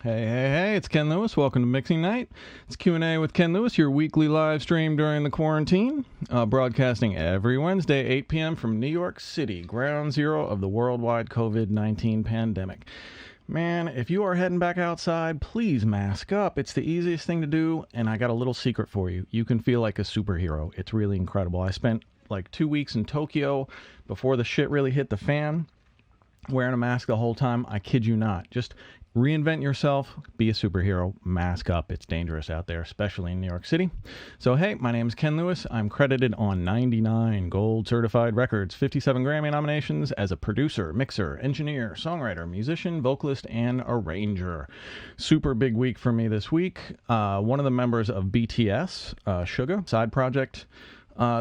Hey, it's Ken Lewis. Welcome to Mixing Night. It's Q&A with Ken Lewis, your weekly live stream during the quarantine, broadcasting every Wednesday, 8 p.m. from New York City, ground zero of the worldwide COVID-19 pandemic. Man, if you are heading back outside, please mask up. It's the easiest thing to do, and I got a little secret for you. You can feel like a superhero. It's really incredible. I spent like 2 weeks in Tokyo before the shit really hit the fan, wearing a mask the whole time. I kid you not. Just reinvent yourself, be a superhero, mask up. It's dangerous out there, especially in New York City. So, hey, my name is Ken Lewis. I'm credited on 99 gold certified records, 57 Grammy nominations as a producer, mixer, engineer, songwriter, musician, vocalist, and arranger. Super big week for me this week. One of the members of BTS, Suga, side project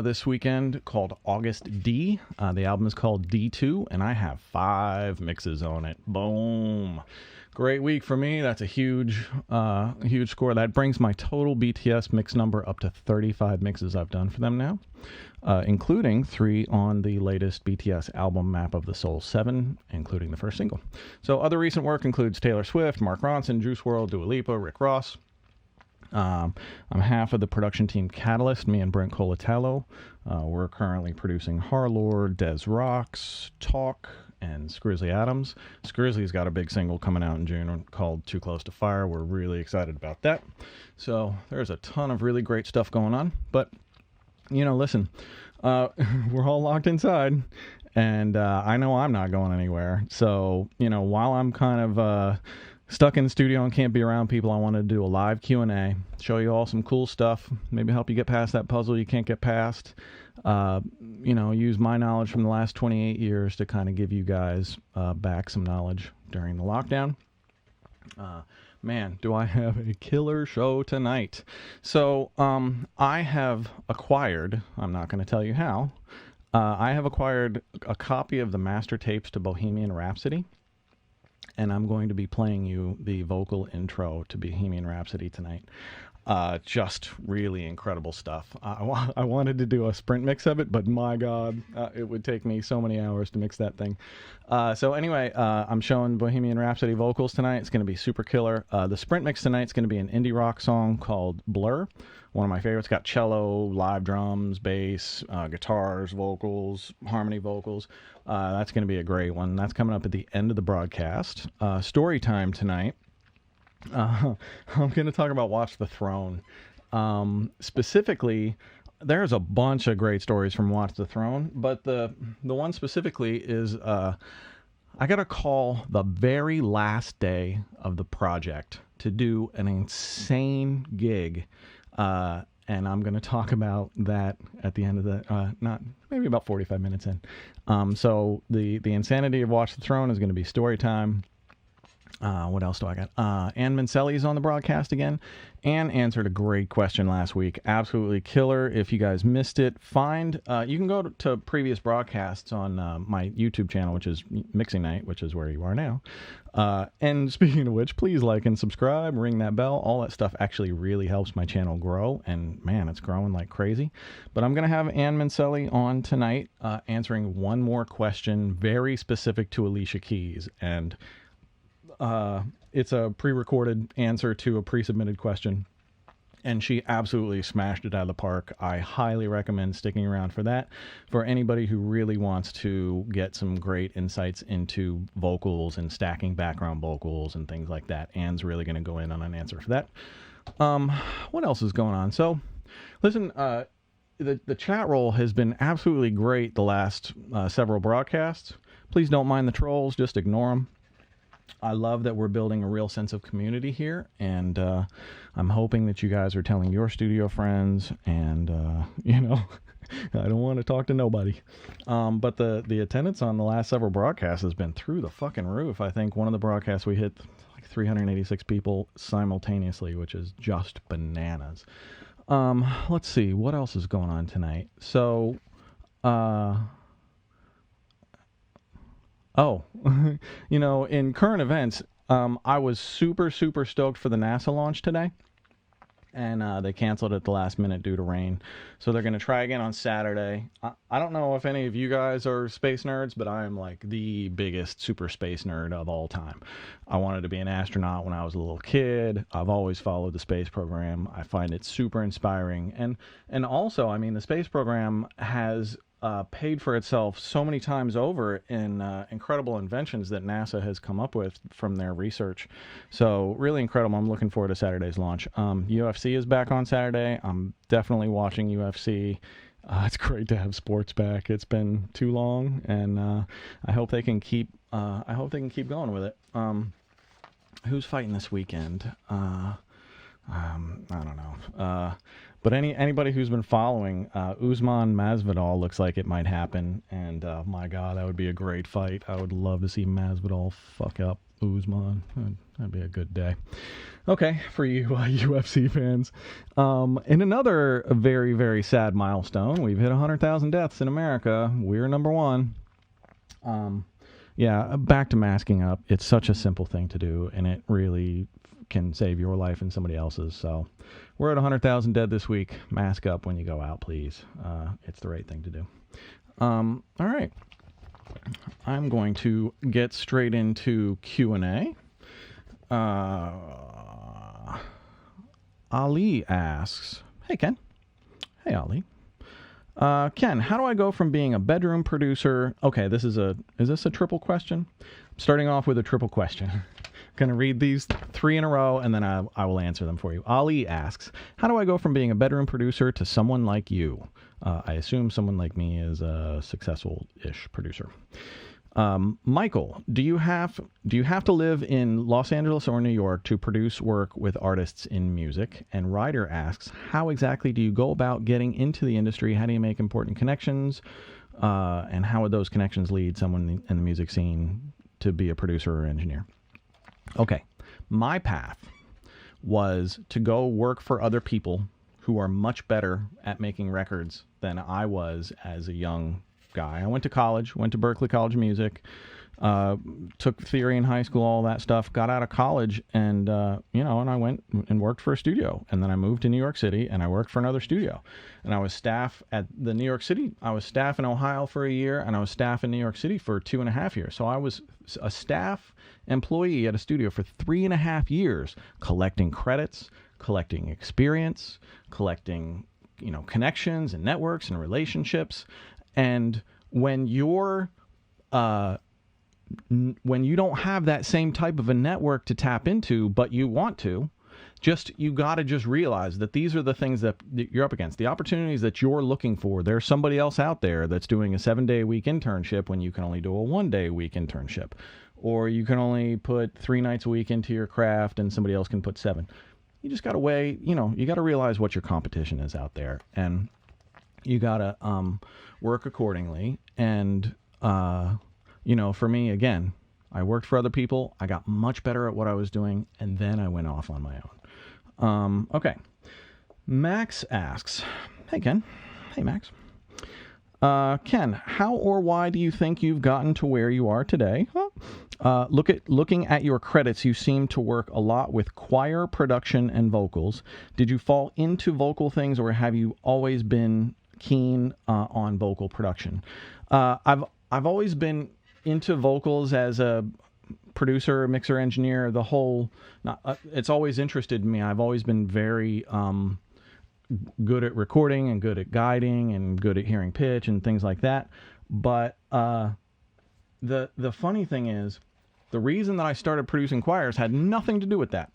this weekend called August D. The album is called D2, and I have 5 mixes on it. Boom. Great week for me. That's a huge score. That brings my total BTS mix number up to 35 mixes I've done for them now, including 3 on the latest BTS album, Map of the Soul 7, including the first single. So other recent work includes Taylor Swift, Mark Ronson, Juice WRLD, Dua Lipa, Rick Ross. I'm half of the production team Catalyst, me and Brent Colatello. We're currently producing Harlord, Des Rocks, Talk, and Scrizzly Adams. Scrizzly's got a big single coming out in June called Too Close to Fire. We're really excited about that. So there's a ton of really great stuff going on. But, you know, listen, we're all locked inside, and I know I'm not going anywhere. So, you know, while I'm kind of stuck in the studio and can't be around people, I wanted to do a live Q&A, show you all some cool stuff, maybe help you get past that puzzle you can't get past. You know, use my knowledge from the last 28 years to kind of give you guys back some knowledge during the lockdown. Man, do I have a killer show tonight. So I have acquired, I'm not going to tell you how, I have acquired a copy of the master tapes to Bohemian Rhapsody, and I'm going to be playing you the vocal intro to Bohemian Rhapsody tonight. Just really incredible stuff. I wanted to do a sprint mix of it, but my God, it would take me so many hours to mix that thing. So anyway, I'm showing Bohemian Rhapsody vocals tonight. It's going to be super killer. The sprint mix tonight is going to be an indie rock song called Blur. One of my favorites. Got cello, live drums, bass, guitars, vocals, harmony vocals. That's going to be a great one. That's coming up at the end of the broadcast. Story time tonight. I'm going to talk about Watch the Throne. Specifically, there's a bunch of great stories from Watch the Throne, but the one specifically is I got a call the very last day of the project to do an insane gig, and I'm going to talk about that at the end of the, maybe about 45 minutes in. So the insanity of Watch the Throne is going to be story time. What else do I got? Ann Mincieli is on the broadcast again. Ann answered a great question last week. Absolutely killer. If you guys missed it, you can go to previous broadcasts on my YouTube channel, which is Mixing Night, which is where you are now. And speaking of which, please like and subscribe, ring that bell. All that stuff actually really helps my channel grow. And man, it's growing like crazy. But I'm going to have Ann Mincieli on tonight answering one more question very specific to Alicia Keys. And it's a pre-recorded answer to a pre-submitted question, and she absolutely smashed it out of the park. I highly recommend sticking around for that, for anybody who really wants to get some great insights into vocals and stacking background vocals and things like that. Ann's really going to go in on an answer for that. What else is going on? So, listen, the chat roll has been absolutely great the last several broadcasts. Please don't mind the trolls, just ignore them. I love that we're building a real sense of community here, and I'm hoping that you guys are telling your studio friends, and, you know, I don't want to talk to nobody. But the attendance on the last several broadcasts has been through the fucking roof. I think one of the broadcasts we hit like 386 people simultaneously, which is just bananas. Let's see, what else is going on tonight? So, you know, in current events, I was super stoked for the NASA launch today. and they canceled at the last minute due to rain. So they're going to try again on Saturday. I don't know if any of you guys are space nerds, but I am like the biggest super space nerd of all time. I wanted to be an astronaut when I was a little kid. I've always followed the space program. I find it super inspiring. And also, I mean, the space program has paid for itself so many times over in incredible inventions that NASA has come up with from their research. So really incredible. I'm looking forward to Saturday's launch. UFC is back on Saturday. I'm definitely watching UFC. It's great to have sports back. It's been too long, and I hope they can keep. I hope they can keep going with it. Who's fighting this weekend? I don't know. But anybody who's been following, Usman Masvidal looks like it might happen, and my God, that would be a great fight. I would love to see Masvidal fuck up Usman. That'd be a good day. Okay, for you UFC fans. In another very, very sad milestone, we've hit 100,000 deaths in America. We're number one. Yeah, back to masking up. It's such a simple thing to do, and it really can save your life and somebody else's. So we're at 100,000 dead this week. Mask up when you go out, please. It's the right thing to do. All right. I'm going to get straight into Q&A. Ali asks, hey, Ken. Hey, Ali. Ken, how do I go from being a bedroom producer? Okay, is this a triple question? I'm starting off with a triple question. Going to read these 3 in a row, and then I will answer them for you. Ali asks, how do I go from being a bedroom producer to someone like you? I assume someone like me is a successful-ish producer. Michael, do you have to live in Los Angeles or New York to produce work with artists in music? And Ryder asks, how exactly do you go about getting into the industry? How do you make important connections? And how would those connections lead someone in the music scene to be a producer or engineer? Okay, my path was to go work for other people who are much better at making records than I was as a young guy. I went to college, went to Berklee College of Music, took theory in high school, all that stuff, got out of college, and and I went and worked for a studio. And then I moved to New York City, and I worked for another studio. And I was staff at the New York City. I was staff in Ohio for a year, and I was staff in New York City for 2.5 years. So I was a staff employee at a studio for 3.5 years, collecting credits, collecting experience, collecting, connections and networks and relationships. And when you don't have that same type of a network to tap into, but you want to, you got to just realize that these are the things that you're up against. The opportunities that you're looking for, there's somebody else out there that's doing a 7-day-a-week internship when you can only do a 1-day-a-week internship. Or you can only put 3 nights a week into your craft and somebody else can put 7. You just got to weigh, you got to realize what your competition is out there. And you got to work accordingly. And, for me, again, I worked for other people. I got much better at what I was doing. And then I went off on my own. Okay. Max asks, hey, Ken. Hey, Max. Ken, how or why do you think you've gotten to where you are today? Looking at your credits, you seem to work a lot with choir production and vocals. Did you fall into vocal things, or have you always been keen on vocal production? I've always been into vocals as a producer, mixer, engineer. It's always interested me. I've always been very good at recording and good at guiding and good at hearing pitch and things like that. But the funny thing is, the reason that I started producing choirs had nothing to do with that.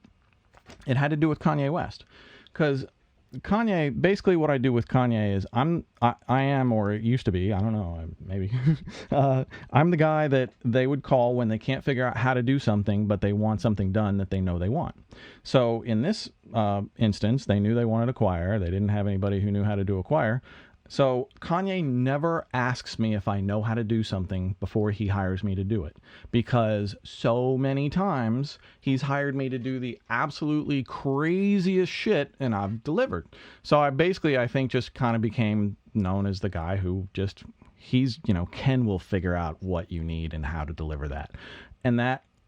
It had to do with Kanye West. Because Kanye, basically what I do with Kanye is I am, or it used to be, I don't know, maybe, I'm the guy that they would call when they can't figure out how to do something, but they want something done that they know they want. So in this instance, they knew they wanted a choir. They didn't have anybody who knew how to do a choir. So Kanye never asks me if I know how to do something before he hires me to do it, because so many times he's hired me to do the absolutely craziest shit and I've delivered. So I think just kind of became known as the guy who Ken will figure out what you need and how to deliver that.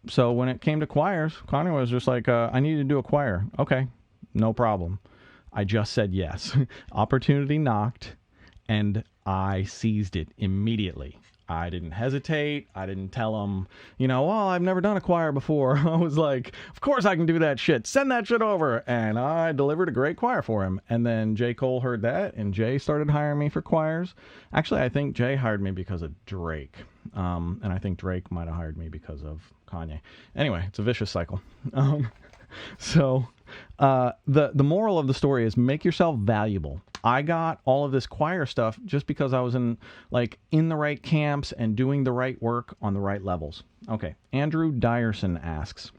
So when it came to choirs, Kanye was just like, I need to do a choir. Okay, no problem. I just said yes. Opportunity knocked, and I seized it immediately. I didn't hesitate. I didn't tell him, well, I've never done a choir before. I was like, of course I can do that shit. Send that shit over. And I delivered a great choir for him. And then J. Cole heard that, and Jay started hiring me for choirs. Actually, I think Jay hired me because of Drake. And I think Drake might have hired me because of Kanye. Anyway, it's a vicious cycle. So the moral of the story is make yourself valuable. I got all of this choir stuff just because I was in the right camps and doing the right work on the right levels. Okay, Andrew Dyerson asks,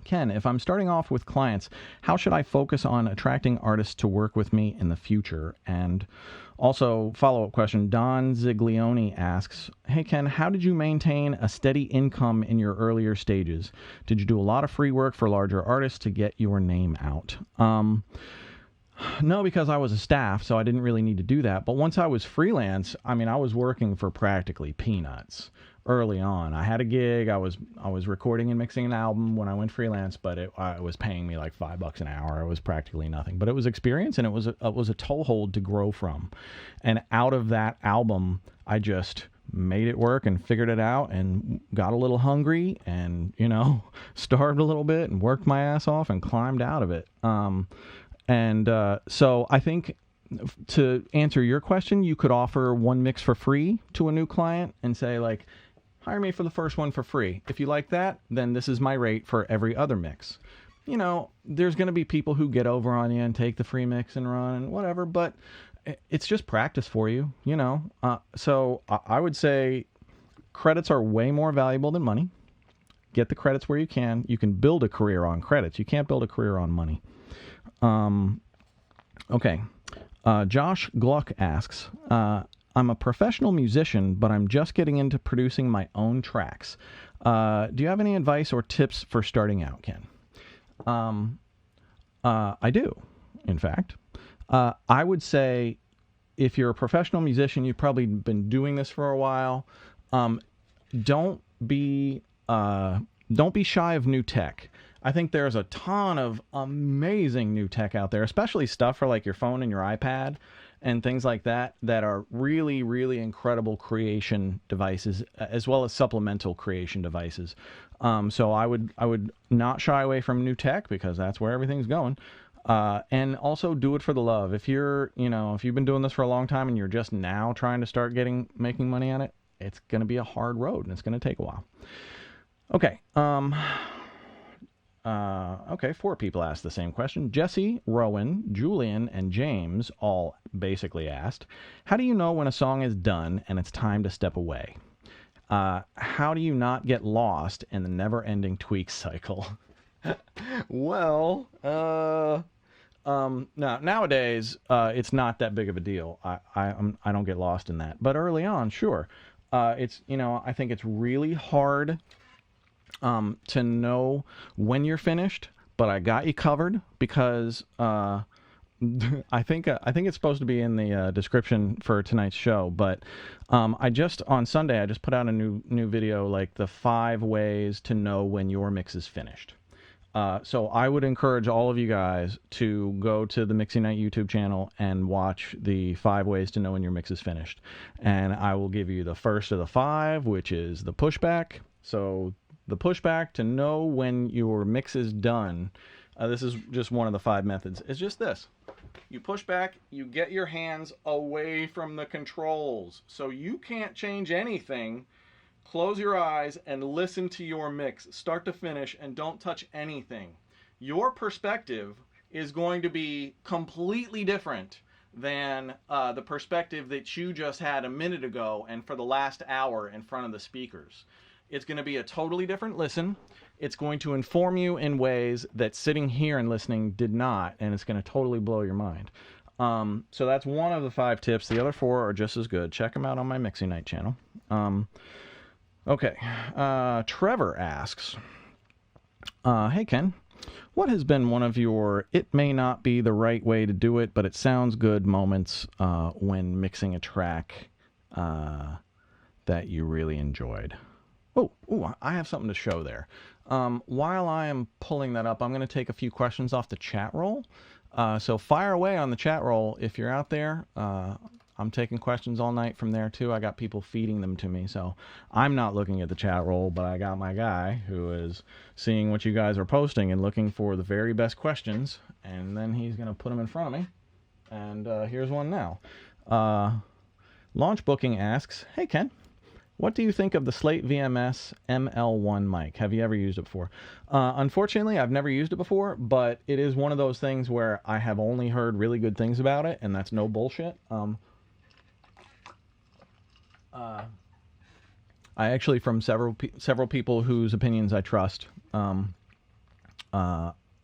Ken, if I'm starting off with clients, how should I focus on attracting artists to work with me in the future? And also, follow-up question, Don Ziglione asks, hey, Ken, how did you maintain a steady income in your earlier stages? Did you do a lot of free work for larger artists to get your name out? No, because I was a staff, so I didn't really need to do that. But once I was freelance, I was working for practically peanuts early on. I had a gig. I was recording and mixing an album when I went freelance, but it was paying me like $5 an hour. It was practically nothing, but it was experience, and it was a toehold to grow from. And out of that album, I just made it work and figured it out and got a little hungry and, starved a little bit and worked my ass off and climbed out of it. So I think to answer your question, you could offer one mix for free to a new client and say, hire me for the first one for free. If you like that, then this is my rate for every other mix. There's going to be people who get over on you and take the free mix and run and whatever, but it's just practice for you, So I would say credits are way more valuable than money. Get the credits where you can. You can build a career on credits. You can't build a career on money. Okay. Josh Gluck asks, I'm a professional musician, but I'm just getting into producing my own tracks. Do you have any advice or tips for starting out, Ken? I do, in fact. I would say if you're a professional musician, you've probably been doing this for a while. Don't be shy of new tech. I think there's a ton of amazing new tech out there, especially stuff for your phone and your iPad and things like that are really, really incredible creation devices, as well as supplemental creation devices. So I would not shy away from new tech because that's where everything's going. And also do it for the love. If if you've been doing this for a long time and you're just now trying to start making money at it, it's going to be a hard road and it's going to take a while. Okay. Okay, 4 people asked the same question. Jesse, Rowan, Julian, and James all basically asked, how do you know when a song is done and it's time to step away? How do you not get lost in the never-ending tweak cycle? Well, nowadays, it's not that big of a deal. I don't get lost in that. But early on, sure. It's, I think it's really hard to know when you're finished, but I got you covered because I think it's supposed to be in the description for tonight's show. But on Sunday I just put out a new video, the 5 ways to know when your mix is finished. So I would encourage all of you guys to go to the Mixing Night YouTube channel and watch the 5 ways to know when your mix is finished. And I will give you the first of the 5, which is the pushback. So the pushback to know when your mix is done, this is just one of the 5 methods. It's just this. You push back, you get your hands away from the controls. So you can't change anything. Close your eyes and listen to your mix, start to finish, and don't touch anything. Your perspective is going to be completely different than the perspective that you just had a minute ago and for the last hour in front of the speakers. It's going to be a totally different listen. It's going to inform you in ways that sitting here and listening did not, and it's going to totally blow your mind. So that's one of the 5 tips. The other 4 are just as good. Check them out on my Mixing Night channel. Okay. Trevor asks, hey, Ken, what has been one of your it may not be the right way to do it, but it sounds good moments when mixing a track that you really enjoyed? Oh, I have something to show there. While I am pulling that up, I'm going to take a few questions off the chat roll. So fire away on the chat roll if you're out there. I'm taking questions all night from there too. I got people feeding them to me, so I'm not looking at the chat roll, but I got my guy who is seeing what you guys are posting and looking for the very best questions, and then he's going to put them in front of me. And here's one now. Launch Booking asks, "Hey Ken, what do you think of the Slate VMS ML-1 mic? Have you ever used it before?" Unfortunately, I've never used it before, but it is one of those things where I have only heard really good things about it, and that's no bullshit. I actually, from several people whose opinions I trust,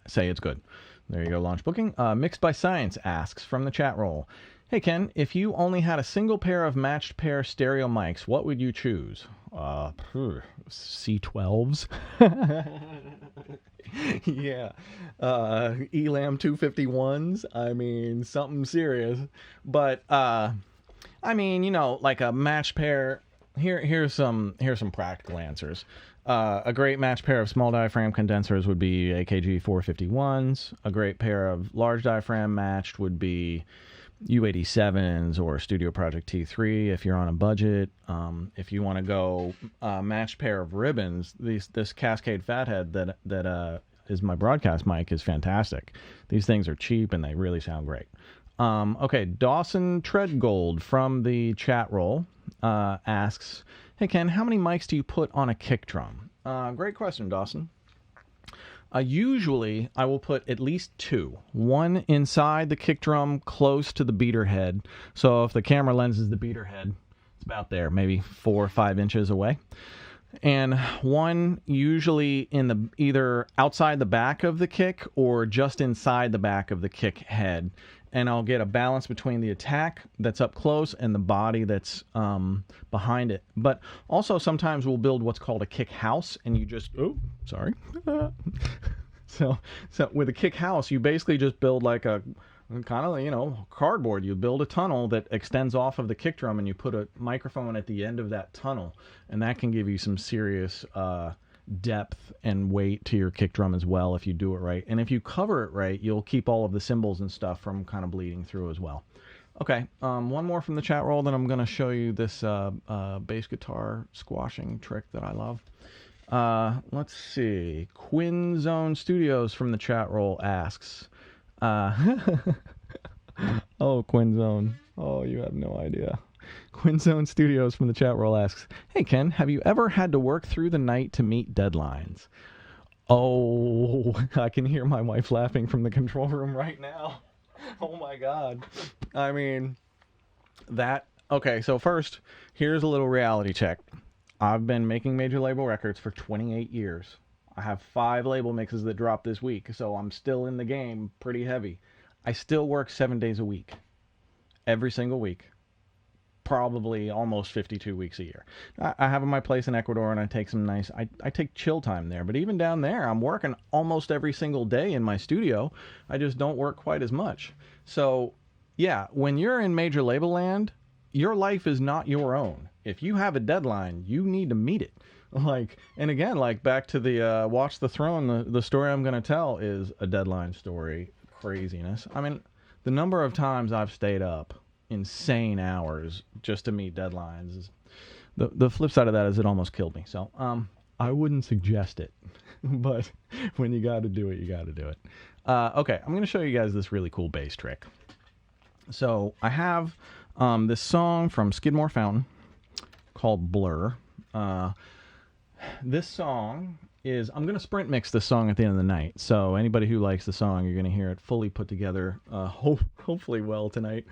say it's good. There you go, Launch Booking. Mixed by Science asks from the chat roll, "Hey Ken, if you only had a single pair of matched pair stereo mics, what would you choose?" C12s. Yeah. Elam 251s. I mean, something serious. But I mean, you know, like a matched pair. Here's some practical answers. A great matched pair of small diaphragm condensers would be AKG 451s. A great pair of large diaphragm matched would be U87s or Studio Project T3 if you're on a budget. If you want to go matched pair of ribbons, this Cascade Fathead that is my broadcast mic is fantastic. These things are cheap and they really sound great. Okay, Dawson Treadgold from the chat roll asks, "Hey Ken, how many mics do you put on a kick drum?" Great question, Dawson. Usually, I will put at least two. One inside the kick drum close to the beater head. So if the camera lens is the beater head, it's about there, maybe 4 or 5 inches away. And one usually in the either outside the back of the kick or just inside the back of the kick head. And I'll get a balance between the attack that's up close and the body that's behind it. But also sometimes we'll build what's called a kick house, and you just so with a kick house, you basically just build like a kind of, you know, cardboard. You build a tunnel that extends off of the kick drum, and you put a microphone at the end of that tunnel, and that can give you some serious depth and weight to your kick drum as well if you do it right. And if you cover it right, you'll keep all of the cymbals and stuff from kind of bleeding through as well. Okay, one more from the chat roll, then I'm going to show you this bass guitar squashing trick that I love. Let's see. Quinn Zone Studios from the chat roll asks, oh, Quinn Zone. Oh, you have no idea. Quinzone Studios from the chat roll asks, "Hey Ken, have you ever had to work through the night to meet deadlines?" Oh, I can hear my wife laughing from the control room right now. Oh my God. I mean, okay, so first, here's a little reality check. I've been making major label records for 28 years. I have 5 label mixes that dropped this week, so I'm still in the game pretty heavy. I still work 7 days a week. Every single week. Probably almost 52 weeks a year. I have my place in Ecuador, and I take some nice, I take chill time there. But even down there, I'm working almost every single day in my studio. I just don't work quite as much. So, yeah, when you're in major label land, your life is not your own. If you have a deadline, you need to meet it. Like, and again, like back to the Watch the Throne, the story I'm going to tell is a deadline story. Craziness. I mean, the number of times I've stayed up insane hours just to meet deadlines. The flip side of that is it almost killed me. So I wouldn't suggest it, but when you got to do it, you got to do it. Okay, I'm going to show you guys this really cool bass trick. So I have this song from Skidmore Fountain called Blur. This song is, I'm going to sprint mix this song at the end of the night. So anybody who likes the song, you're going to hear it fully put together, hopefully well tonight.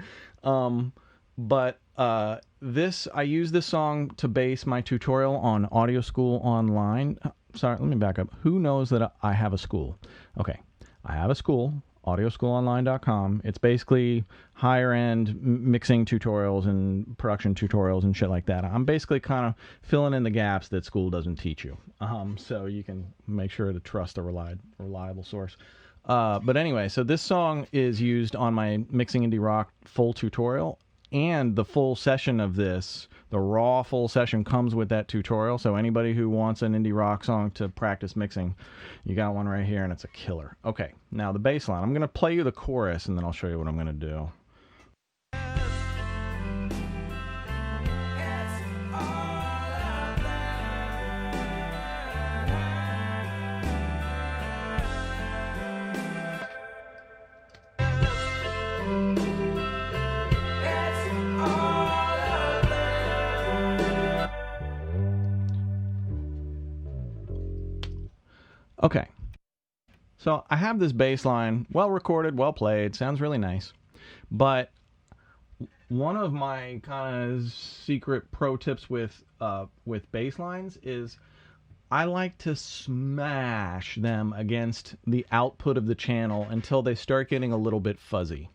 But I use this song to base my tutorial on Audio School Online. Sorry, let me back up. Who knows that I have a school? Okay, I have a school, audioschoolonline.com. It's basically higher-end mixing tutorials and production tutorials and shit like that. I'm basically kind of filling in the gaps that school doesn't teach you. So you can make sure to trust a reliable source. But anyway, so this song is used on my Mixing Indie Rock full tutorial. and the full session of this, the raw full session, comes with that tutorial. So anybody who wants an indie rock song to practice mixing, you got one right here, and it's a killer. Okay, now the bass line. I'm going to play you the chorus, and then I'll show you what I'm going to do. Okay, so I have this bass line, well recorded, well played, sounds really nice, but one of my kind of secret pro tips with bass lines is I like to smash them against the output of the channel until they start getting a little bit fuzzy.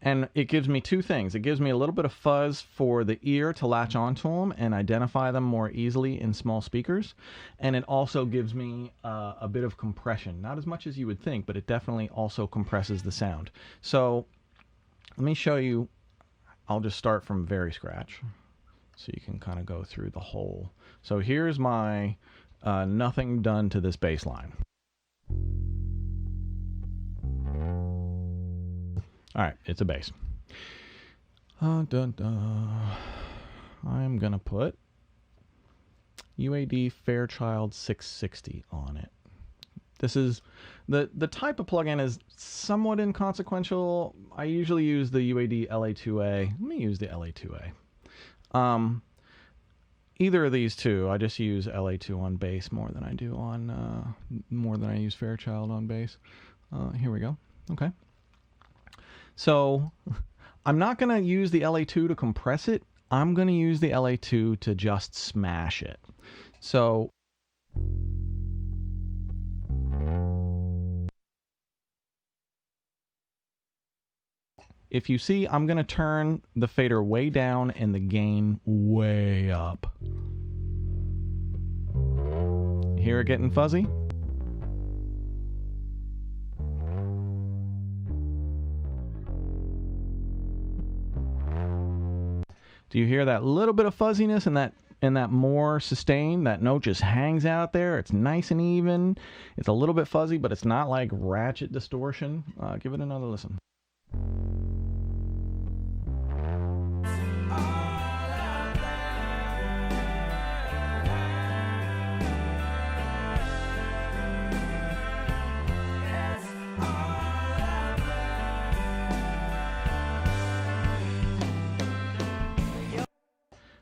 And it gives me two things. It gives me a little bit of fuzz for the ear to latch onto them and identify them more easily in small speakers. And it also gives me a bit of compression. Not as much as you would think, but it definitely also compresses the sound. So let me show you. I'll just start from very scratch so you can kind of go through the whole. So here's my nothing done to this bass line. All right, it's a bass. I'm gonna put UAD Fairchild 660 on it. This is the type of plugin is somewhat inconsequential. I usually use the UAD LA2A. Let me use the LA2A. Either of these two, I just use LA2 on bass more than I do on more than I use Fairchild on bass. Here we go. Okay. So I'm not going to use the LA2 to compress it. I'm going to use the LA2 to just smash it. So if you see, I'm going to turn the fader way down and the gain way up. Hear it getting fuzzy? Do you hear that little bit of fuzziness and that more sustain? That note just hangs out there. It's nice and even. It's a little bit fuzzy, but it's not like ratchet distortion. Give it another listen.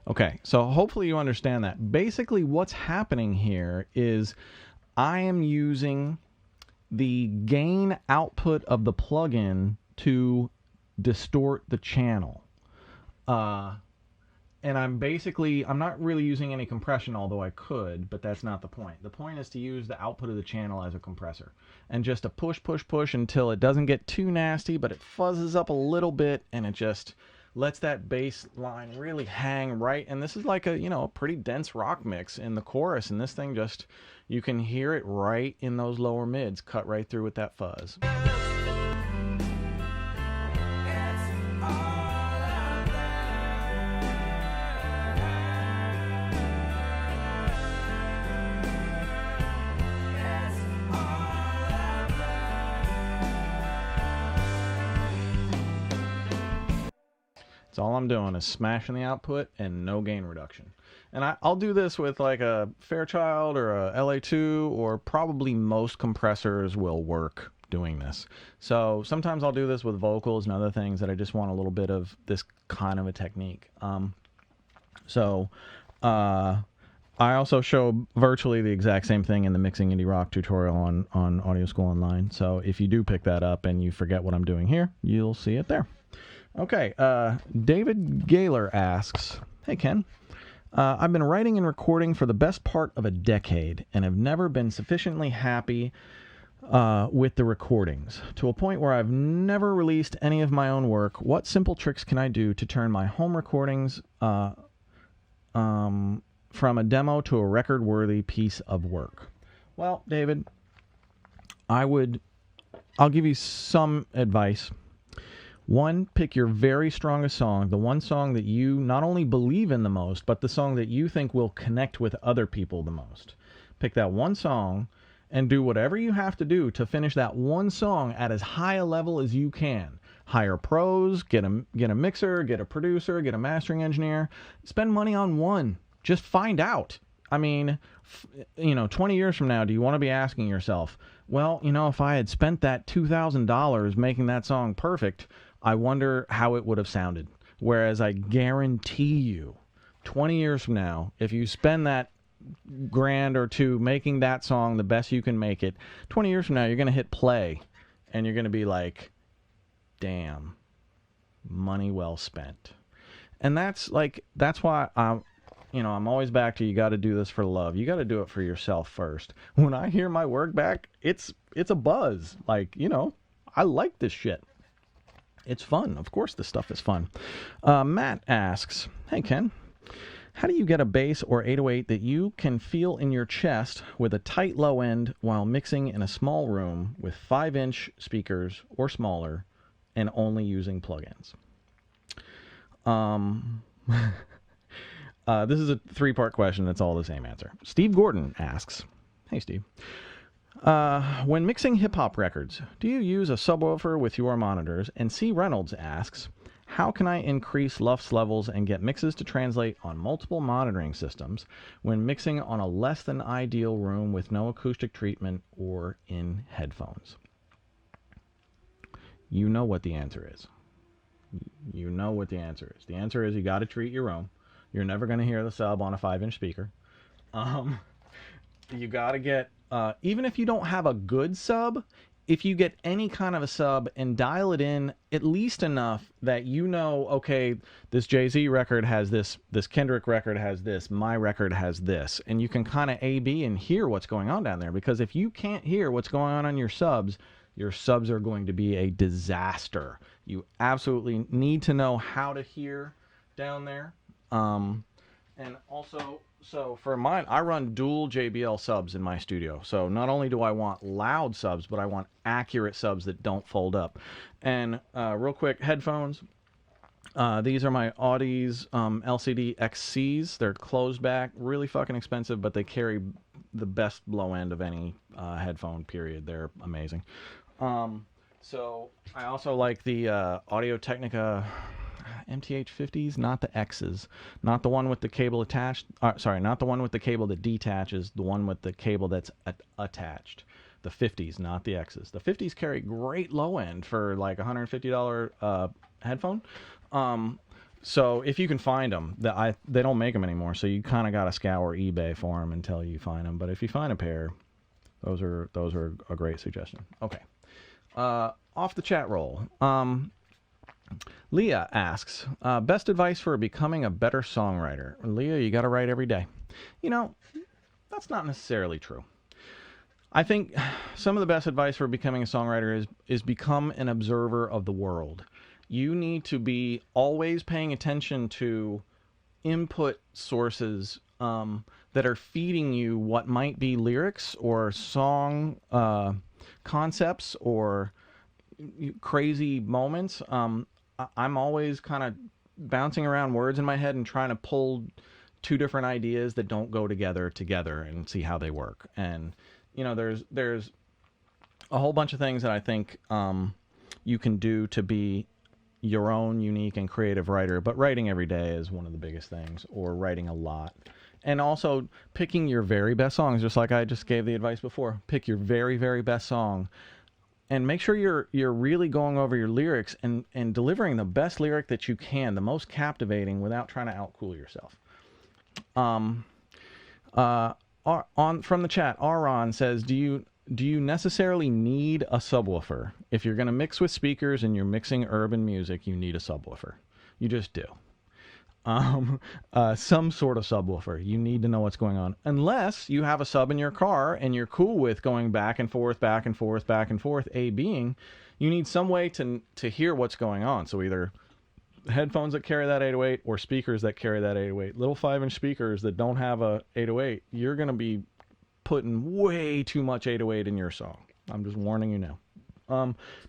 Okay, so hopefully you understand that. Basically what's happening here is I am using the gain output of the plugin to distort the channel. And I'm not really using any compression, although I could, but that's not the point. The point is to use the output of the channel as a compressor. And just to push until it doesn't get too nasty, but it fuzzes up a little bit and it just lets that bass line really hang right. And this is like a pretty dense rock mix in the chorus, and this thing just, you can hear it right in those lower mids, cut right through with that fuzz. That's all I'm doing is smashing the output and no gain reduction. And I'll do this with like a Fairchild or a LA2, or probably most compressors will work doing this. So sometimes I'll do this with vocals and other things that I just want a little bit of this kind of a technique. I also show virtually the exact same thing in the Mixing Indie Rock tutorial on Audio School Online. So if you do pick that up and you forget what I'm doing here, you'll see it there. Okay, David Gaylor asks, hey Ken, I've been writing and recording for the best part of a decade and have never been sufficiently happy with the recordings, to a point where I've never released any of my own work. What simple tricks can I do to turn my home recordings from a demo to a record-worthy piece of work? Well, David, I'll give you some advice. One, pick your very strongest song, the one song that you not only believe in the most, but the song that you think will connect with other people the most. Pick that one song and do whatever you have to do to finish that one song at as high a level as you can. Hire pros, get a mixer, get a producer, get a mastering engineer. Spend money on one. Just find out. I mean, 20 years from now, do you want to be asking yourself, well, if I had spent that $2,000 making that song perfect, I wonder how it would have sounded. Whereas I guarantee you, 20 years from now, if you spend that grand or two making that song the best you can make it, 20 years from now, you're going to hit play and you're going to be like, damn, money well spent. And that's why I'm always back to, you got to do this for love. You got to do it for yourself first. When I hear my work back, it's a buzz. I like this shit. It's fun. Of course, this stuff is fun. Matt asks, hey, Ken, how do you get a bass or 808 that you can feel in your chest with a tight low end while mixing in a small room with 5-inch speakers or smaller and only using plugins? This is a 3-part question. It's all the same answer. Steve Gordon asks, hey, Steve. When mixing hip-hop records, do you use a subwoofer with your monitors? And C. Reynolds asks, how can I increase LUFS levels and get mixes to translate on multiple monitoring systems when mixing on a less than ideal room with no acoustic treatment or in headphones? You know what the answer is. You know what the answer is. The answer is you got to treat your room. You're never going to hear the sub on a 5-inch speaker. You got to get, even if you don't have a good sub, if you get any kind of a sub and dial it in at least enough that okay, this Jay-Z record has this Kendrick record has this, my record has this, and you can kind of A-B and hear what's going on down there. Because if you can't hear what's going on your subs are going to be a disaster. You absolutely need to know how to hear down there. And also, so for mine, I run dual JBL subs in my studio. So not only do I want loud subs, but I want accurate subs that don't fold up. And real quick, headphones. These are my Audi's LCD XCs. They're closed back, really fucking expensive, but they carry the best low end of any headphone, period. They're amazing. So I also like the Audio-Technica MTH50s, not the X's, not the one with the cable attached. Not the one with the cable that detaches, the one with the cable that's attached. The 50s, not the X's. The 50s carry great low end for like $150 headphone. So if you can find them, they don't make them anymore, so you kind of got to scour eBay for them until you find them. But if you find a pair, those are a great suggestion. Okay. Off the chat roll. Leah asks, best advice for becoming a better songwriter. Leah, you got to write every day. That's not necessarily true. I think some of the best advice for becoming a songwriter is become an observer of the world. You need to be always paying attention to input sources that are feeding you what might be lyrics or song concepts or crazy moments. I'm always kind of bouncing around words in my head and trying to pull two different ideas that don't go together and see how they work. And there's a whole bunch of things that I think you can do to be your own unique and creative writer, but writing every day is one of the biggest things, or writing a lot. And also picking your very best songs, just like I just gave the advice before. Pick your very, very best song and make sure you're really going over your lyrics and delivering the best lyric that you can, the most captivating, without trying to outcool yourself. From the chat, Aron says, do you necessarily need a subwoofer? If you're going to mix with speakers and you're mixing urban music, you need a subwoofer. You just do. Some sort of subwoofer. You need to know what's going on. Unless you have a sub in your car and you're cool with going back and forth, A-Bing, you need some way to hear what's going on. So either headphones that carry that 808 or speakers that carry that 808. Little 5-inch speakers that don't have a 808, you're going to be putting way too much 808 in your song. I'm just warning you now.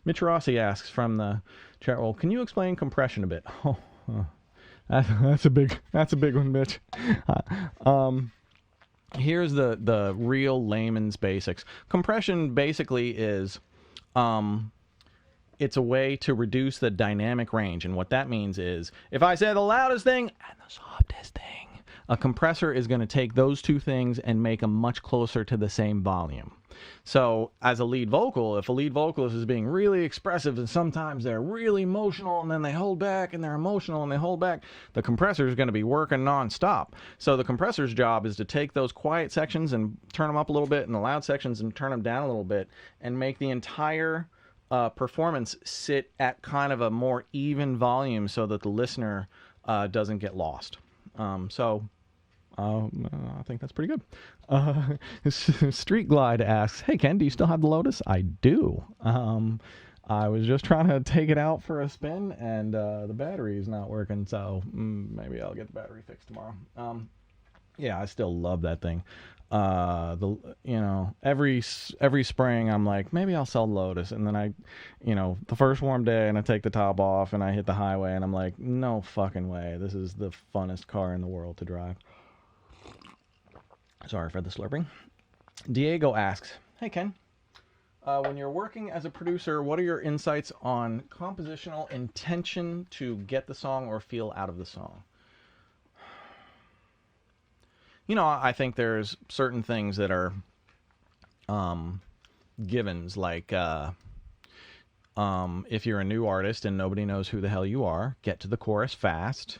Mitch Rossi asks from the chat roll, can you explain compression a bit? That's a big one, Mitch. Here's the real layman's basics. Compression basically is it's a way to reduce the dynamic range, and what that means is if I say the loudest thing and the softest thing, a compressor is going to take those two things and make them much closer to the same volume. So as a lead vocal, if a lead vocalist is being really expressive and sometimes they're really emotional and then they hold back and they're emotional and they hold back, the compressor is going to be working nonstop. So the compressor's job is to take those quiet sections and turn them up a little bit and the loud sections and turn them down a little bit and make the entire performance sit at kind of a more even volume so that the listener doesn't get lost. I think that's pretty good. Street Glide asks, hey Ken, do you still have the Lotus? I do. I was just trying to take it out for a spin and the battery is not working, so maybe I'll get the battery fixed tomorrow. Yeah, I still love that thing. Every spring I'm like, maybe I'll sell the Lotus, and then the first warm day and I take the top off and I hit the highway and I'm like, no fucking way, this is the funnest car in the world to drive. Sorry for the slurping. Diego asks, hey Ken, when you're working as a producer, what are your insights on compositional intention to get the song or feel out of the song? I think there's certain things that are givens, like if you're a new artist and nobody knows who the hell you are, get to the chorus fast.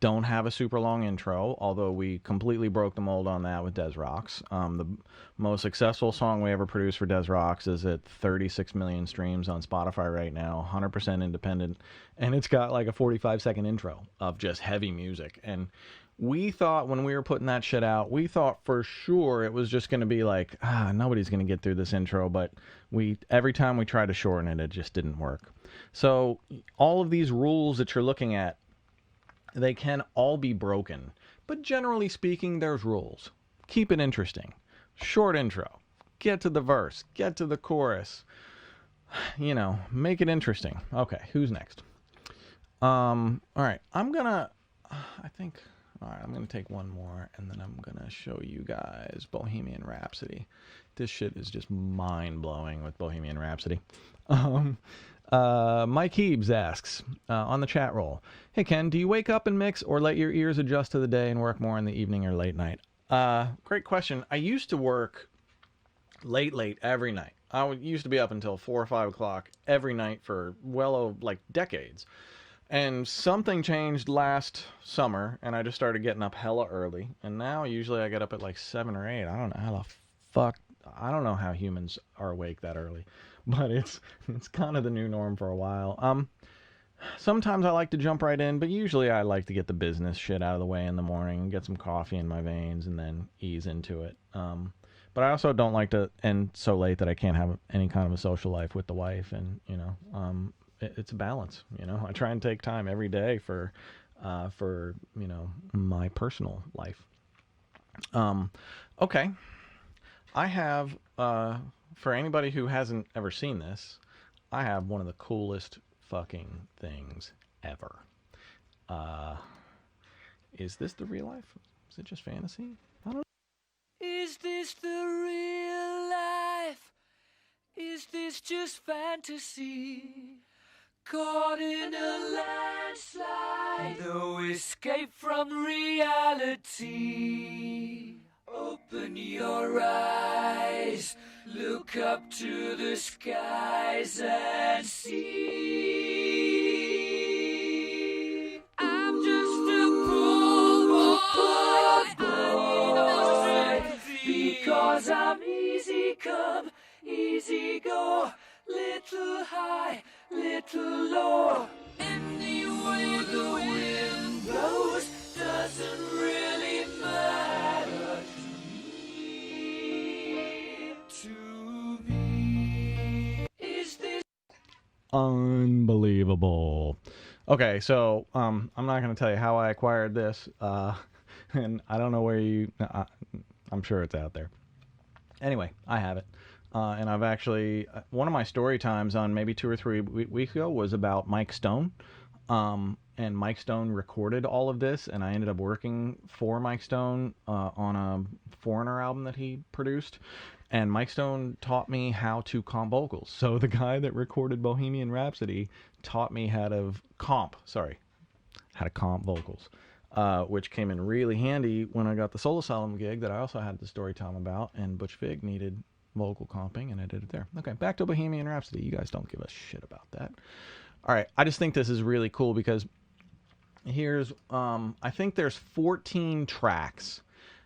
Don't have a super long intro, although we completely broke the mold on that with Des Rocks. The most successful song we ever produced for Des Rocks is at 36 million streams on Spotify right now, 100% independent, and it's got like a 45-second intro of just heavy music. And we thought when we were putting that shit out, we thought for sure it was just going to be like, nobody's going to get through this intro, but every time we tried to shorten it, it just didn't work. So all of these rules that you're looking at, they can all be broken, but generally speaking, there's rules. Keep it interesting. Short intro. Get to the verse. Get to the chorus. Make it interesting. Okay, who's next? All right, I'm gonna take one more, and then I'm gonna show you guys Bohemian Rhapsody. This shit is just mind-blowing with Bohemian Rhapsody. Mike Heebs asks on the chat roll, hey Ken, do you wake up and mix or let your ears adjust to the day and work more in the evening or late night? Great question. I used to work late every night. Used to be up until 4 or 5 o'clock every night for decades. And something changed last summer and I just started getting up hella early. And now usually I get up at like 7 or 8. I don't know how humans are awake that early. But it's kind of the new norm for a while. Sometimes I like to jump right in, but usually I like to get the business shit out of the way in the morning, get some coffee in my veins, and then ease into it. But I also don't like to end so late that I can't have any kind of a social life with the wife, and it's a balance. I try and take time every day for my personal life. Okay, I have. For anybody who hasn't ever seen this, I have one of the coolest fucking things ever. Is this the real life? Is it just fantasy? I don't know. Is this the real life? Is this just fantasy? Caught in a landslide, no escape from reality. Open your eyes, look up to the skies and see. I'm just a poor boy, because I'm easy come, easy go, little high, little low. Any way the wind blows doesn't really matter. Unbelievable. Okay, so I'm not going to tell you how I acquired this, and I don't know where I'm sure it's out there. Anyway, I have it. And I've actually, one of my story times on maybe 2 or 3 weeks ago was about Mike Stone. And Mike Stone recorded all of this, and I ended up working for Mike Stone on a Foreigner album that he produced. And Mike Stone taught me how to comp vocals. So the guy that recorded Bohemian Rhapsody taught me how to comp vocals, which came in really handy when I got the Soul Asylum gig that I also had the story time about, and Butch Vig needed vocal comping, and I did it there. Okay, back to Bohemian Rhapsody. You guys don't give a shit about that. All right, I just think this is really cool because here's, I think there's 14 tracks.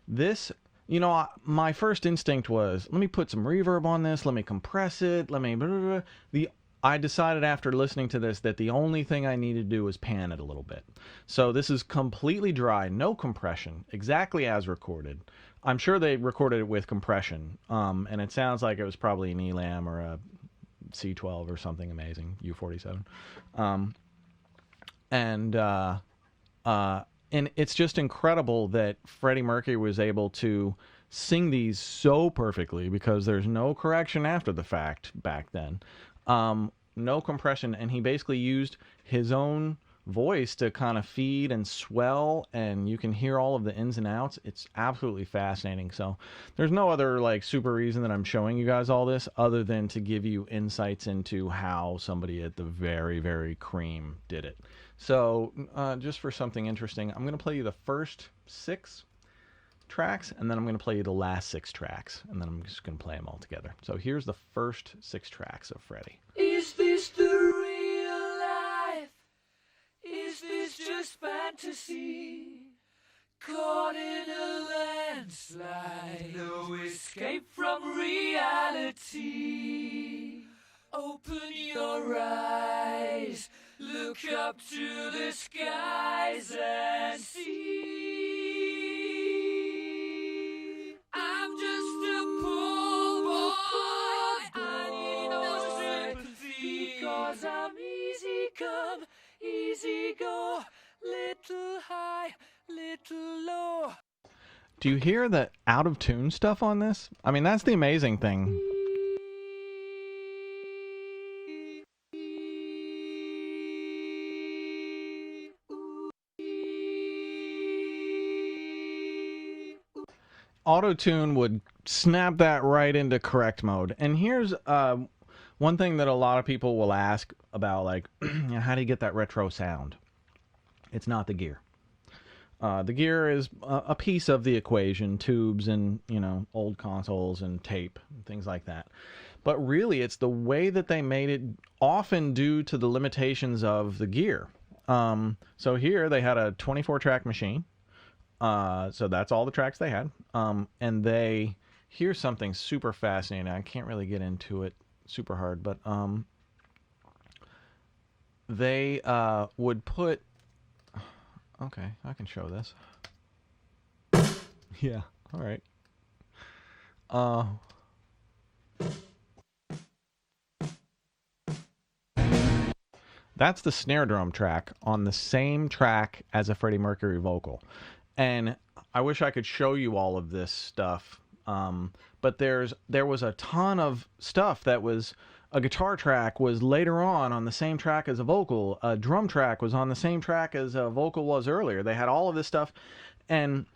This, you know, my first instinct was, let me put some reverb on this, let me compress it, let me blah, blah, blah. I decided after listening to this that the only thing I needed to do was pan it a little bit. So this is completely dry, no compression, exactly as recorded. I'm sure they recorded it with compression, and it sounds like it was probably an Elam or a C12 or something amazing, U47. And it's just incredible that Freddie Mercury was able to sing these so perfectly because there's no correction after the fact back then. No compression, and he basically used his own voice to kind of feed and swell, and you can hear all of the ins and outs. It's absolutely fascinating. So there's no other like super reason that I'm showing you guys all this other than to give you insights into how somebody at the very, very cream did it. So just for something interesting, I'm going to play you the first 6 tracks, and then I'm going to play you the last 6 tracks, and then I'm just going to play them all together. So here's the first 6 tracks of Freddie. Is this the real life? Is this just fantasy? Caught in a landslide, no escape from reality. Open your eyes, look up to the skies and see. I'm just a poor boy, I need no sympathy, because I'm easy come, easy go, little high, little low. Do you hear the out of tune stuff on this? I mean, that's the amazing thing. Auto-tune would snap that right into correct mode. And here's one thing that a lot of people will ask about, like, how do you get that retro sound? It's not the gear. The gear is a piece of the equation, tubes and, you know, old consoles and tape and things like that. But really, it's the way that they made it, often due to the limitations of the gear. So here they had a 24-track machine. So that's all the tracks they had. And here's something super fascinating. I can't really get into it super hard, but they would put, okay, I can show this. Yeah, all right. That's the snare drum track on the same track as a Freddie Mercury vocal. And I wish I could show you all of this stuff, but there was a ton of stuff that was, a guitar track was later on the same track as a vocal, a drum track was on the same track as a vocal was earlier. They had all of this stuff, and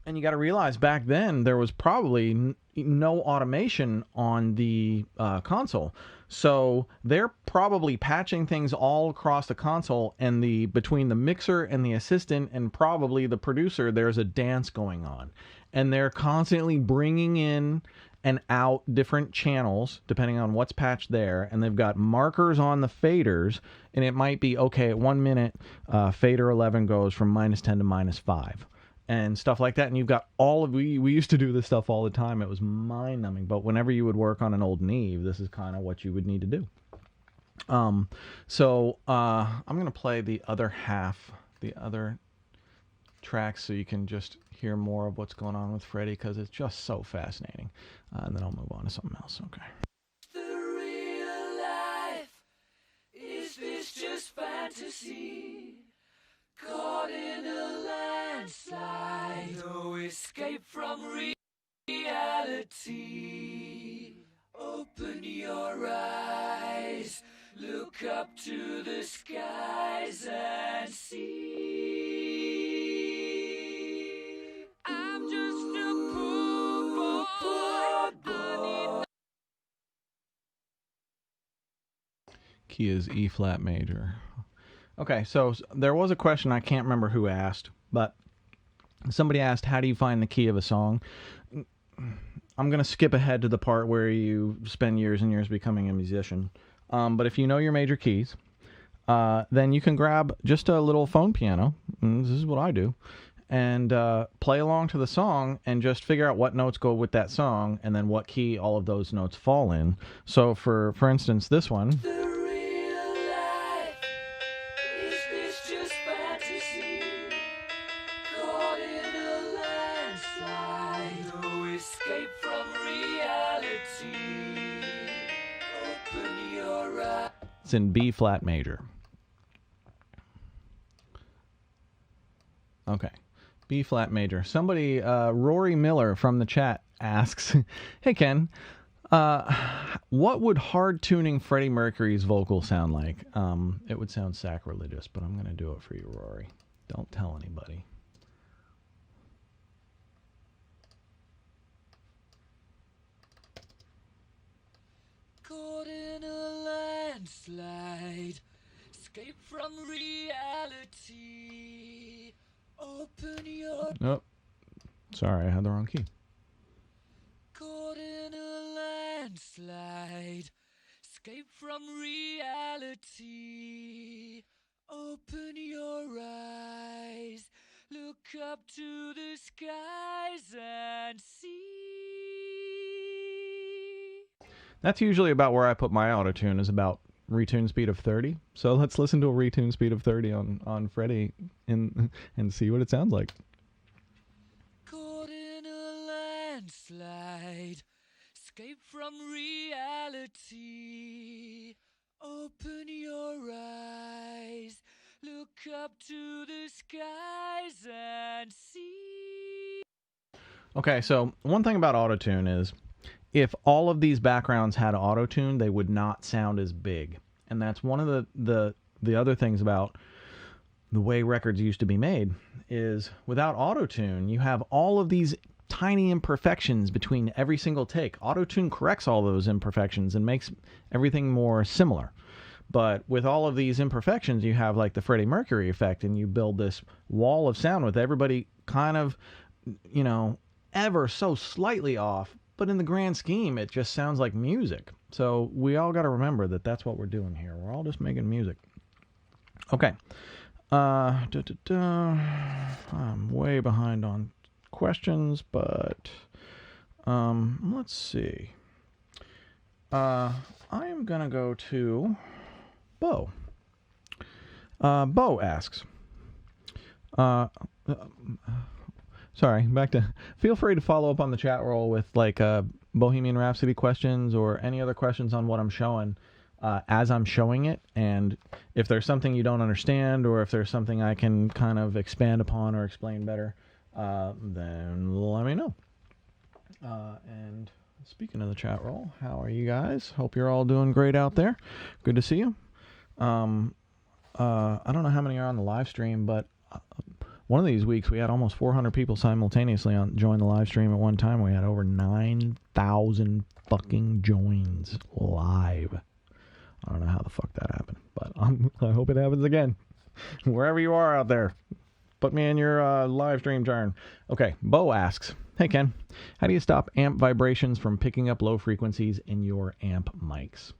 you got to realize back then there was probably no automation on the console. So they're probably patching things all across the console, and between the mixer and the assistant and probably the producer, there's a dance going on. And they're constantly bringing in and out different channels depending on what's patched there, and they've got markers on the faders, and it might be, okay, at 1 minute, fader 11 goes from -10 to -5. And stuff like that. And you've got we used to do this stuff all the time. It was mind-numbing. But whenever you would work on an old Neve, this is kind of what you would need to do. So I'm going to play the other half, the other tracks, so you can just hear more of what's going on with Freddie, because it's just so fascinating. And then I'll move on to something else. Okay. The real life, is this just fantasy? Caught in a landslide, no escape from reality. Open your eyes, look up to the skies and see. I'm just a poor boy. I need Key is E flat major. Okay, so there was a question, I can't remember who asked, but somebody asked, how do you find the key of a song? I'm going to skip ahead to the part where you spend years and years becoming a musician. But if you know your major keys, then you can grab just a little phone piano, and this is what I do, and play along to the song and just figure out what notes go with that song and then what key all of those notes fall in. So for instance, this one. the real life. Is this just fantasy? Caught in a landslide. No escape from reality. Open your eyes. It's in B flat major. Okay. B flat major. Somebody, Rory Miller from the chat asks, hey Ken, what would hard tuning Freddie Mercury's vocal sound like? It would sound sacrilegious, but I'm going to do it for you, Rory. Don't tell anybody. Caught in a landslide. Escape from reality. Open your. Nope. Sorry, I had the wrong key. Caught in a landslide. Escape from reality. Open your eyes. Look up to the skies and see. That's usually about where I put my auto-tune, is about retune speed of 30. So let's listen to a retune speed of 30 on Freddie and see what it sounds like. Caught in a landslide. Escape from reality. Open your eyes. Look up to the skies and see. Okay, so one thing about auto-tune is if all of these backgrounds had auto-tune, they would not sound as big. And that's one of the other things about the way records used to be made, is without auto-tune, you have all of these tiny imperfections between every single take. Auto-tune corrects all those imperfections and makes everything more similar. But with all of these imperfections, you have like the Freddie Mercury effect, and you build this wall of sound with everybody kind of, you know, ever so slightly off. But in the grand scheme, it just sounds like music. So we all got to remember that that's what we're doing here. We're all just making music. Okay. I'm way behind on questions, but let's see. I am going to go to Bo. Bo asks, sorry, back to, feel free to follow up on the chat roll with like Bohemian Rhapsody questions or any other questions on what I'm showing as I'm showing it. And if there's something you don't understand, or if there's something I can kind of expand upon or explain better, then let me know. And speaking of the chat roll, how are you guys? Hope you're all doing great out there. Good to see you. I don't know how many are on the live stream, but one of these weeks we had almost 400 people simultaneously join the live stream at one time. We had over 9,000 fucking joins live. I don't know how the fuck that happened, but I hope it happens again. Wherever you are out there, put me in your live stream turn. Okay, Bo asks, hey Ken, how do you stop amp vibrations from picking up low frequencies in your amp mics?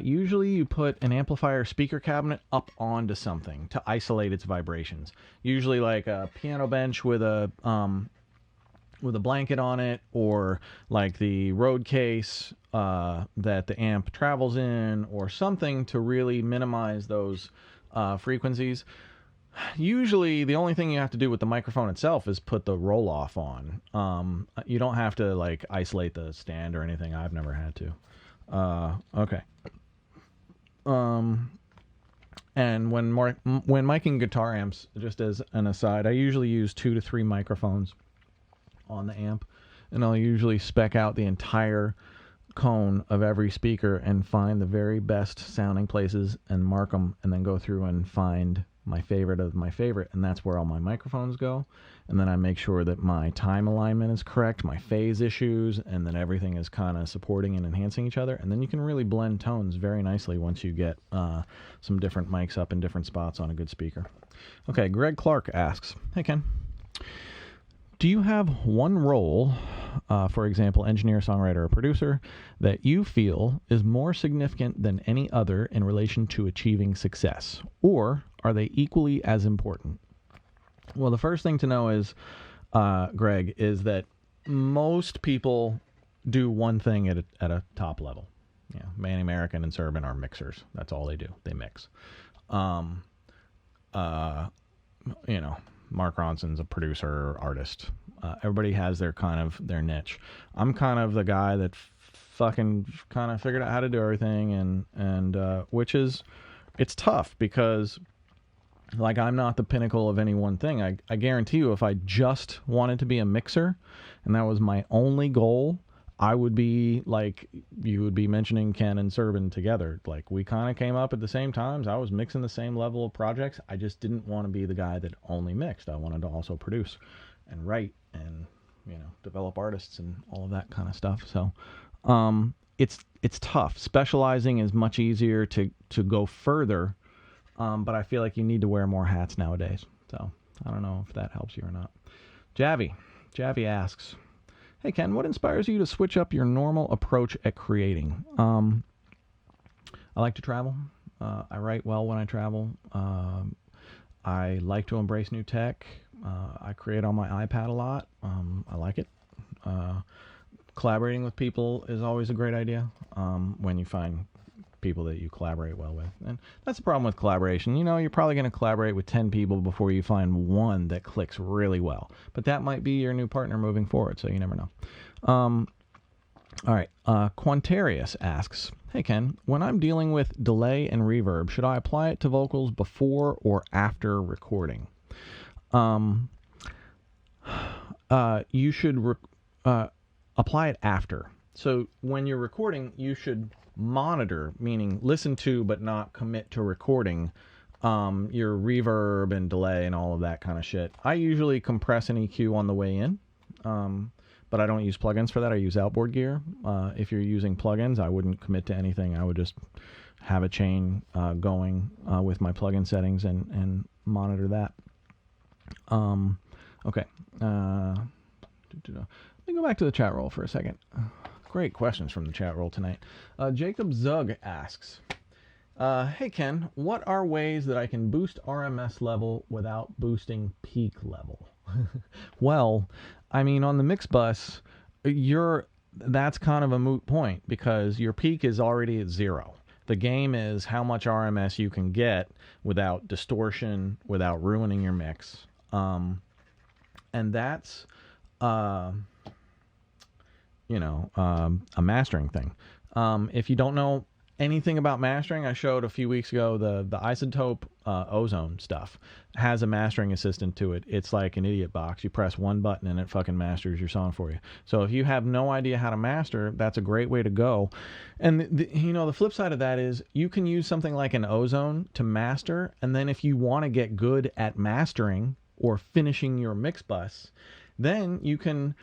Usually you put an amplifier speaker cabinet up onto something to isolate its vibrations. Usually like a piano bench with a blanket on it, or like the road case that the amp travels in, or something to really minimize those frequencies. Usually the only thing you have to do with the microphone itself is put the roll-off on. You don't have to like isolate the stand or anything. I've never had to. Okay. And when miking guitar amps, just as an aside, I usually use 2 to 3 microphones on the amp, and I'll usually spec out the entire cone of every speaker and find the very best sounding places and mark them, and then go through and find my favorite of my favorite, and that's where all my microphones go. And then I make sure that my time alignment is correct, my phase issues, and then everything is kind of supporting and enhancing each other. And then you can really blend tones very nicely once you get some different mics up in different spots on a good speaker. Okay, Greg Clark asks, hey Ken, do you have one role, for example, engineer, songwriter, or producer, that you feel is more significant than any other in relation to achieving success? Or are they equally as important? Well, the first thing to know is, Greg, is that most people do one thing at a top level. Yeah, Manny American and Serban are mixers. That's all they do. They mix. Mark Ronson's a producer, artist. Everybody has their niche. I'm kind of the guy that fucking kind of figured out how to do everything, and which is, it's tough because, like, I'm not the pinnacle of any one thing. I guarantee you, if I just wanted to be a mixer and that was my only goal, I would be like, you would be mentioning Ken and Serban together. Like, we kind of came up at the same times. I was mixing the same level of projects. I just didn't want to be the guy that only mixed. I wanted to also produce and write and, develop artists and all of that kind of stuff. So, it's tough. Specializing is much easier to go further. But I feel like you need to wear more hats nowadays. So I don't know if that helps you or not. Javi asks, hey Ken, what inspires you to switch up your normal approach at creating? I like to travel. I write well when I travel. I like to embrace new tech. I create on my iPad a lot. I like it. Collaborating with people is always a great idea when you find people that you collaborate well with. And that's the problem with collaboration. You're probably going to collaborate with 10 people before you find one that clicks really well. But that might be your new partner moving forward, so you never know. All right. Quantarius asks, hey Ken, when I'm dealing with delay and reverb, should I apply it to vocals before or after recording? You should apply it after. So when you're recording, you should monitor, meaning listen to but not commit to recording, your reverb and delay and all of that kind of shit. I usually compress an EQ on the way in, but I don't use plugins for that. I use outboard gear. If you're using plugins, I wouldn't commit to anything. I would just have a chain going with my plugin settings and monitor that. Okay. Let me go back to the chat roll for a second. Great questions from the chat roll tonight. Jacob Zug asks, hey Ken, what are ways that I can boost RMS level without boosting peak level? Well, I mean, on the mix bus, that's kind of a moot point because your peak is already at 0. The game is how much RMS you can get without distortion, without ruining your mix. And that's a mastering thing. If you don't know anything about mastering, I showed a few weeks ago the Isotope Ozone stuff has a mastering assistant to it. It's like an idiot box. You press one button and it fucking masters your song for you. So if you have no idea how to master, that's a great way to go. And the flip side of that is you can use something like an Ozone to master, and then if you want to get good at mastering or finishing your mix bus, then you can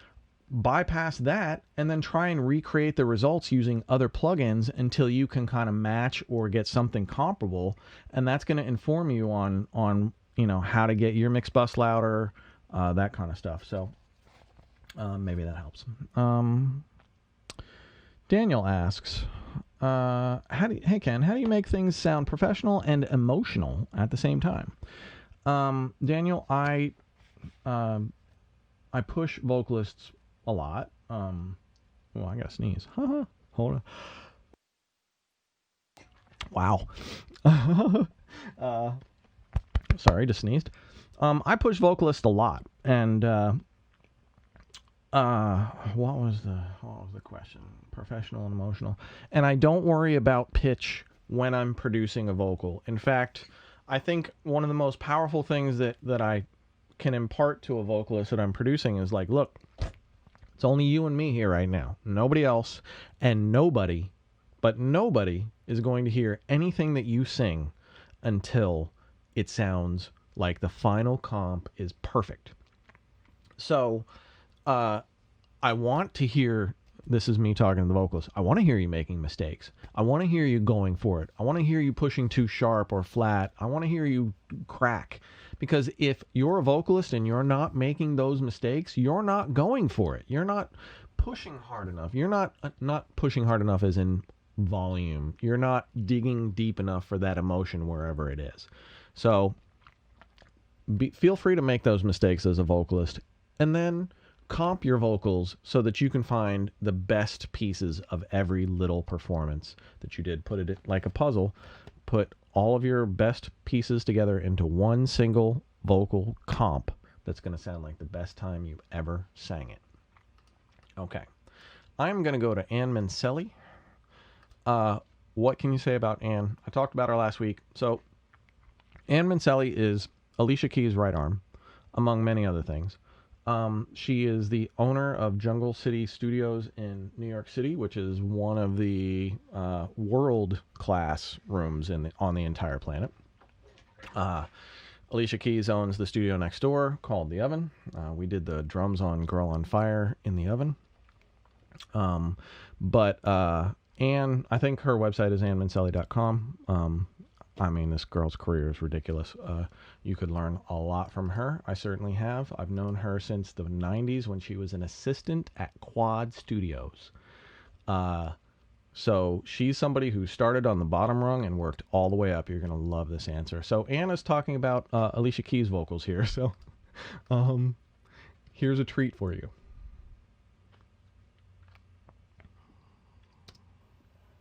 bypass that and then try and recreate the results using other plugins until you can kind of match or get something comparable, and that's going to inform you on how to get your mix bus louder, that kind of stuff. So maybe that helps. Daniel asks, hey Ken, how do you make things sound professional and emotional at the same time? Daniel, I push vocalists a lot. I gotta sneeze. Hold on. Wow. Sorry, just sneezed. I push vocalists a lot, and what was the question? Professional and emotional. And I don't worry about pitch when I'm producing a vocal. In fact, I think one of the most powerful things that I can impart to a vocalist that I'm producing is like, look, It's only you and me here right now. Nobody else. And nobody is going to hear anything that you sing until it sounds like the final comp is perfect. So, I want to hear, this is me talking to the vocalist, I want to hear you making mistakes. I want to hear you going for it. I want to hear you pushing too sharp or flat. I want to hear you crack. Because if you're a vocalist and you're not making those mistakes, you're not going for it. You're not pushing hard enough. You're not pushing hard enough as in volume. You're not digging deep enough for that emotion wherever it is. So feel free to make those mistakes as a vocalist, and then comp your vocals so that you can find the best pieces of every little performance that you did. Put it like a puzzle. Put all of your best pieces together into one single vocal comp that's going to sound like the best time you've ever sang it. Okay. I'm going to go to Ann Mincieli. What can you say about Ann? I talked about her last week. So Ann Mincieli is Alicia Keys' right arm, among many other things. She is the owner of Jungle City Studios in New York City, which is one of the world-class rooms on the entire planet. Alicia Keys owns the studio next door called The Oven. We did the drums on Girl on Fire in The Oven. But Ann, I think her website is annmincieli.com. I mean, this girl's career is ridiculous. You could learn a lot from her. I certainly have. I've known her since the 90s when she was an assistant at Quad Studios. So she's somebody who started on the bottom rung and worked all the way up. You're going to love this answer. So Anna's talking about Alicia Keys' vocals here. So here's a treat for you.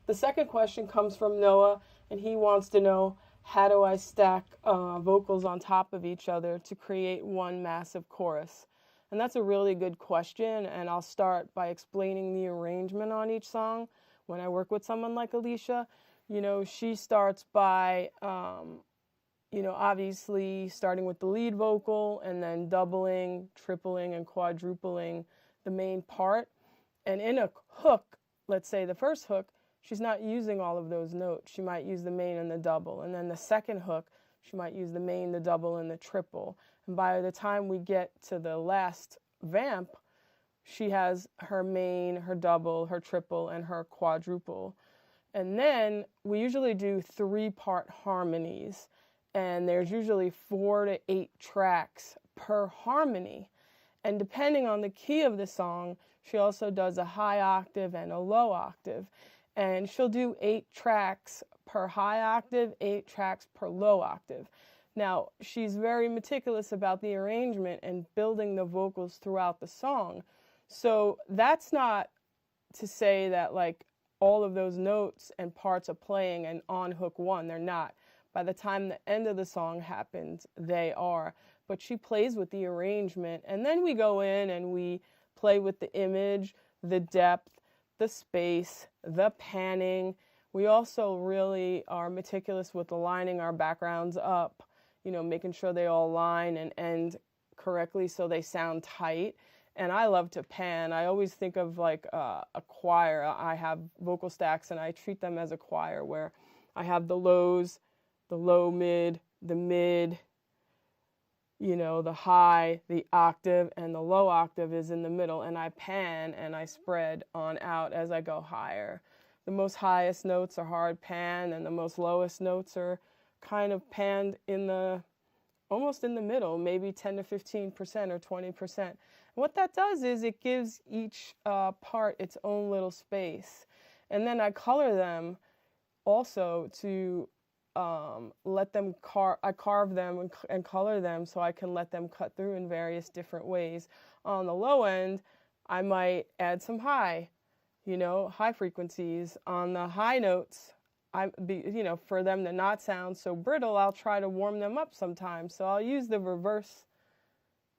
The second question comes from Noah, and he wants to know, how do I stack vocals on top of each other to create one massive chorus? And that's a really good question, and I'll start by explaining the arrangement on each song. When I work with someone like Alicia, she starts by, obviously starting with the lead vocal and then doubling, tripling, and quadrupling the main part. And in a hook, let's say the first hook, she's not using all of those notes. She might use the main and the double. And then the second hook, she might use the main, the double, and the triple. And by the time we get to the last vamp, she has her main, her double, her triple, and her quadruple. And then we usually do 3-part harmonies. And there's usually 4 to 8 tracks per harmony. And depending on the key of the song, she also does a high octave and a low octave. And she'll do 8 tracks per high octave, 8 tracks per low octave. Now, she's very meticulous about the arrangement and building the vocals throughout the song. So that's not to say that like all of those notes and parts are playing and on hook 1. They're not. By the time the end of the song happens, they are. But she plays with the arrangement. And then we go in and we play with the image, the depth, the space, the panning. We also really are meticulous with lining our backgrounds up, making sure they all line and end correctly so they sound tight. And I love to pan. I always think of like a choir. I have vocal stacks and I treat them as a choir where I have the lows, the low mid, the mid, the high, the octave, and the low octave is in the middle, and I pan and I spread on out as I go higher. The most highest notes are hard pan, and the most lowest notes are kind of panned almost in the middle, maybe 10 to 15% or 20%. And what that does is it gives each part its own little space. And then I color them also to let them I carve them and color them so I can let them cut through in various different ways. On the low end, I might add some high frequencies. On the high notes, for them to not sound so brittle, I'll try to warm them up sometimes. So I'll use the reverse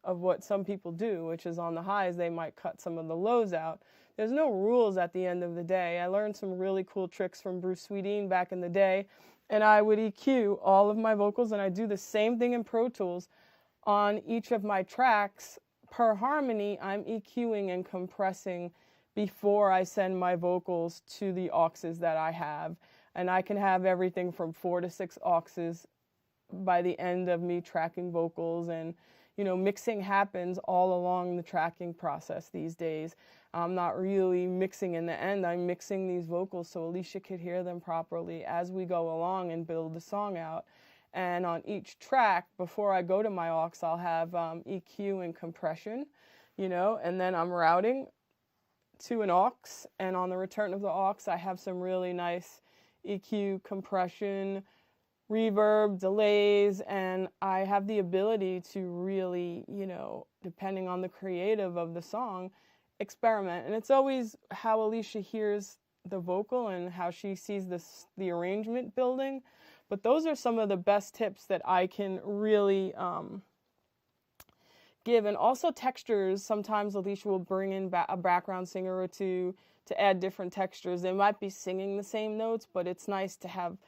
of what some people do, which is on the highs, they might cut some of the lows out. There's no rules at the end of the day. I learned some really cool tricks from Bruce Swedien back in the day, and I would EQ all of my vocals, and I do the same thing in Pro Tools on each of my tracks per harmony, I'm EQing and compressing before I send my vocals to the auxes that I have. And I can have everything from 4 to 6 auxes by the end of me tracking vocals. And, you know, mixing happens all along the tracking process these days. I'm not really mixing in the end. I'm mixing these vocals so Alicia could hear them properly as we go along and build the song out. And on each track, before I go to my aux, I'll have EQ and compression, you know, and then I'm routing to an aux. And on the return of the aux, I have some really nice EQ, compression, reverb, delays, and I have the ability to really, you know, depending on the creative of the song, experiment. And it's always how Alicia hears the vocal and how she sees the arrangement building. But those are some of the best tips that I can really give. And also textures. Sometimes Alicia will bring in a background singer or two to add different textures. They might be singing the same notes, but it's nice to have,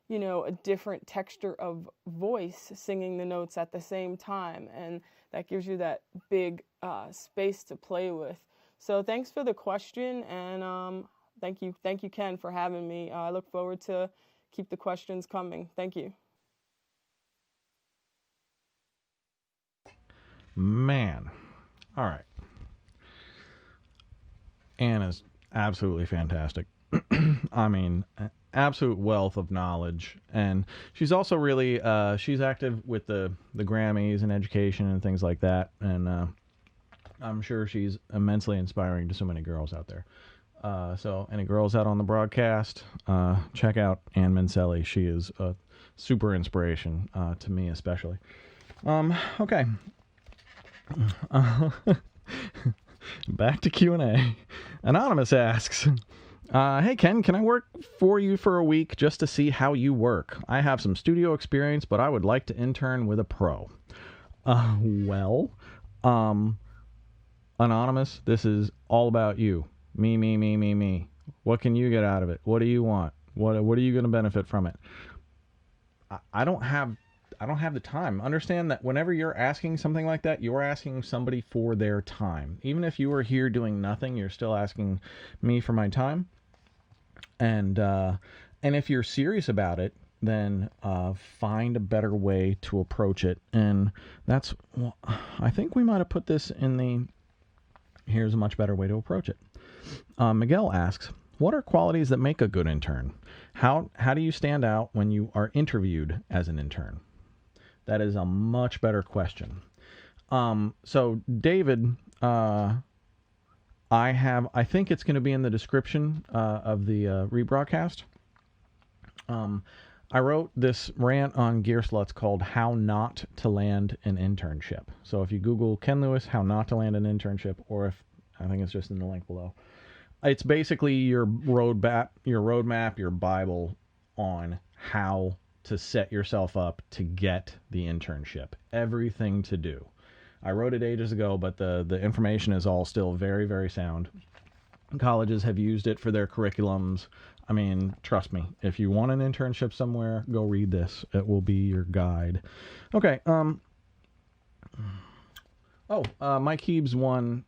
you know, a different texture of voice singing the notes at the same time. And that gives you that big space to play with. So thanks for the question. And thank you, Ken, for having me. I look forward to keep the questions coming. Thank you. Man. All right. Anna's absolutely fantastic. I mean, absolute wealth of knowledge. And she's also really, she's active with the Grammys and education and things like that. And I'm sure she's immensely inspiring to so many girls out there. So any girls out on the broadcast, check out Ann Mincieli. She is a super inspiration to me especially. Okay. Back to Q&A. Anonymous asks, hey Ken, can I work for you for a week just to see how you work? I have some studio experience, but I would like to intern with a pro. Anonymous, this is all about you. Me. What can you get out of it? What do you want? What are you going to benefit from it? I don't have the time. Understand that whenever you're asking something like that, you're asking somebody for their time. Even if you were here doing nothing, you're still asking me for my time. And if you're serious about it, then find a better way to approach it. And that's, well, I think we might have put this in the here's a much better way to approach it. Miguel asks, what are qualities that make a good intern? How do you stand out when you are interviewed as an intern? That is a much better question. So David, I think it's going to be in the description of the rebroadcast. I wrote this rant on Gear Sluts called How Not to Land an Internship. So if you Google Ken Lewis, How Not to Land an Internship, or if I think it's just in the link below. It's basically your roadmap, your Bible on how to set yourself up to get the internship. Everything to do. I wrote it ages ago, but the information is all still very, very sound. Colleges have used it for their curriculums. I mean, trust me, if you want an internship somewhere, go read this. It will be your guide. Okay. Mike Heebs won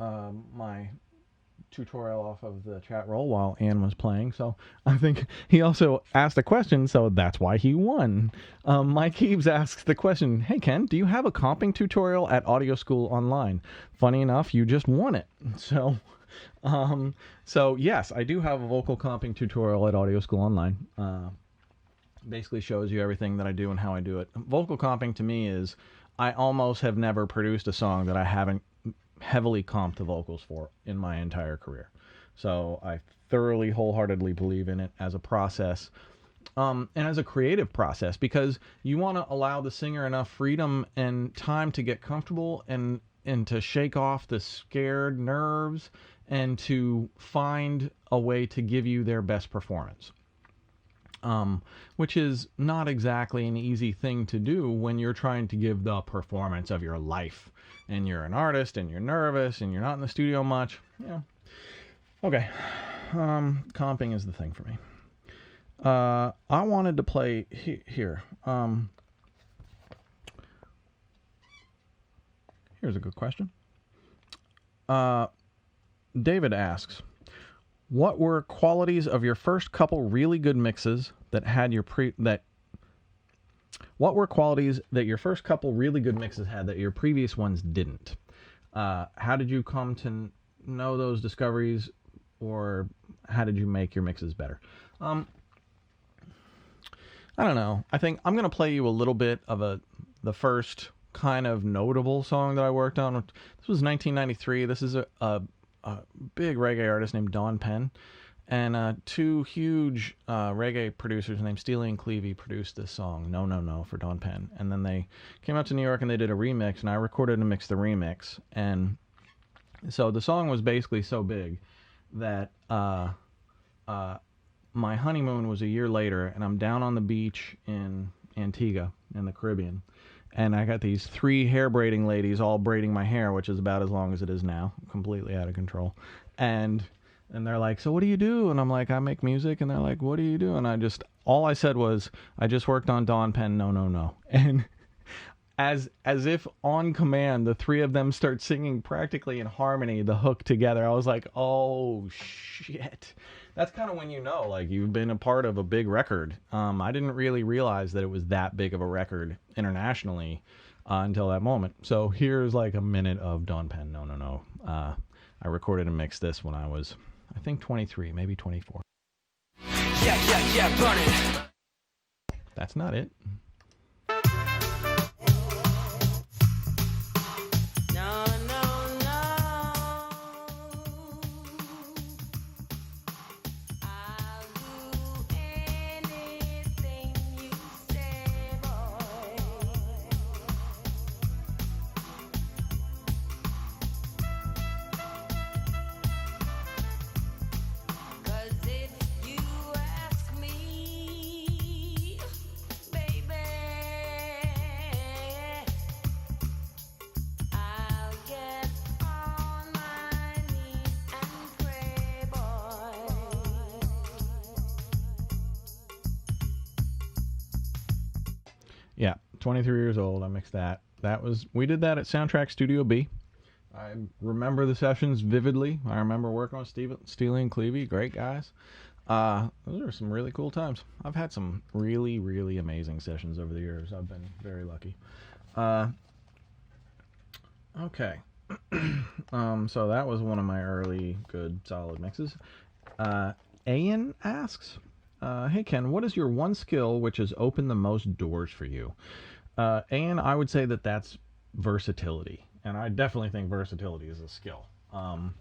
my tutorial off of the chat roll while Ann was playing, so I think he also asked a question, so that's why he won. Mike Heebs asks the question, hey Ken, do you have a comping tutorial at Audio School Online? Funny enough, you just won it. So yes, I do have a vocal comping tutorial at Audio School Online. Basically shows you everything that I do and how I do it. Vocal comping to me is, I almost have never produced a song that I haven't heavily comped the vocals for in my entire career. So I thoroughly, wholeheartedly believe in it as a process, and as a creative process, because you want to allow the singer enough freedom and time to get comfortable and to shake off the scared nerves and to find a way to give you their best performance. Which is not exactly an easy thing to do when you're trying to give the performance of your life and you're an artist and you're nervous and you're not in the studio much. Yeah. Okay. Comping is the thing for me. I wanted to play here. Here's a good question. David asks, what were qualities of your first couple really good mixes that had your What were qualities that your first couple really good mixes had that your previous ones didn't? How did you come to know those discoveries, or how did you make your mixes better? I don't know. I think I'm going to play you a little bit of the first kind of notable song that I worked on. This was 1993. This is a big reggae artist named Don Penn, and two huge reggae producers named Steely and Clevie produced this song, No No No, for Don Penn. And then they came out to New York and they did a remix, and I recorded and mixed the remix. And so the song was basically so big that my honeymoon was a year later, and I'm down on the beach in Antigua in the Caribbean, and I got these 3 hair braiding ladies all braiding my hair, which is about as long as it is now, completely out of control. And they're like, so what do you do? And I'm like, I make music. And they're like, what do you do? And all I said was, I just worked on Don Penn, No No No. And as if on command, the 3 of them start singing practically in harmony the hook together. I was like, oh shit. That's kind of when you know, like, you've been a part of a big record. I didn't really realize that it was that big of a record internationally until that moment. So here's like a minute of Don Penn, No No No. I recorded and mixed this when I was, I think, 23, maybe 24. Yeah, burn it. That's not it. Yeah, 23 years old. I mixed that. We did that at Soundtrack Studio B. I remember the sessions vividly. I remember working with Steely and Clevie. Great guys. Those are some really cool times. I've had some really, really amazing sessions over the years. I've been very lucky. Okay. So that was one of my early good solid mixes. Ian asks, hey Ken, what is your one skill which has opened the most doors for you? And I would say that's versatility, and I definitely think versatility is a skill. I'm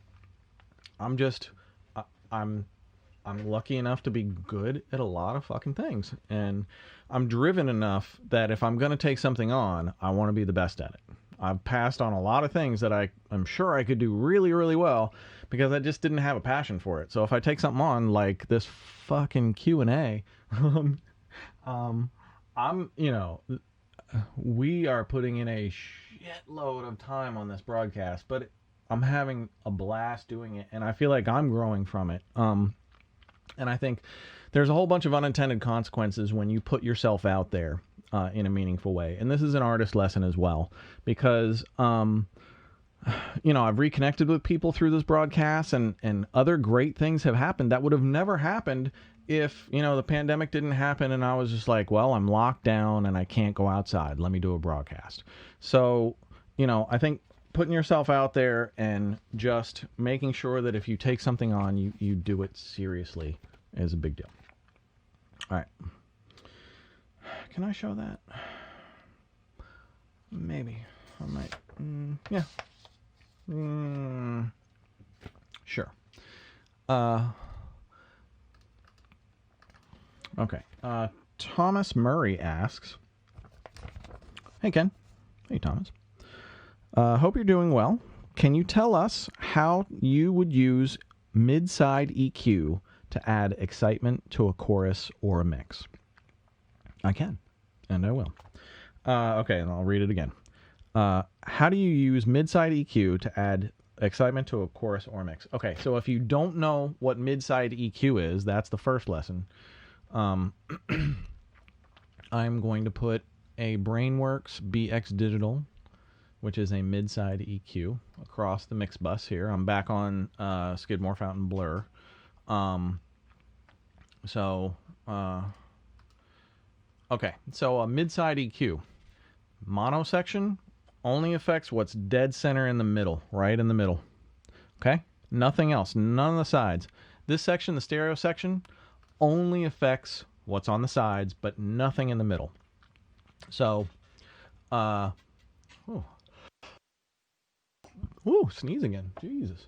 lucky enough to be good at a lot of fucking things, and I'm driven enough that if I'm going to take something on, I want to be the best at it. I've passed on a lot of things that I'm sure I could do really, really well because I just didn't have a passion for it. So if I take something on like this fucking Q&A, we are putting in a shitload of time on this broadcast, but I'm having a blast doing it, and I feel like I'm growing from it. And I think there's a whole bunch of unintended consequences when you put yourself out there in a meaningful way. And this is an artist lesson as well, because, I've reconnected with people through this broadcast, and other great things have happened that would have never happened if, the pandemic didn't happen and I was just like, well, I'm locked down and I can't go outside. Let me do a broadcast. So, I think putting yourself out there and just making sure that if you take something on, you do it seriously is a big deal. All right. Can I show that? Maybe. I might. Yeah. Sure. Okay. Thomas Murray asks, hey Ken. Hey Thomas. Hope you're doing well. Can you tell us how you would use mid-side EQ to add excitement to a chorus or a mix? I can, and I will. Okay, and I'll read it again. How do you use mid-side EQ to add excitement to a chorus or mix? Okay, so if you don't know what mid-side EQ is, that's the first lesson. I'm going to put a Brainworks BX Digital which is a mid-side EQ across the mix bus here. I'm back on Skidmore Fountain Blur. Okay, so a mid-side EQ. Mono section only affects what's dead center in the middle, right in the middle. Okay? Nothing else, none of the sides. This section, the stereo section, only affects what's on the sides, but nothing in the middle. So, sneeze again. Jesus.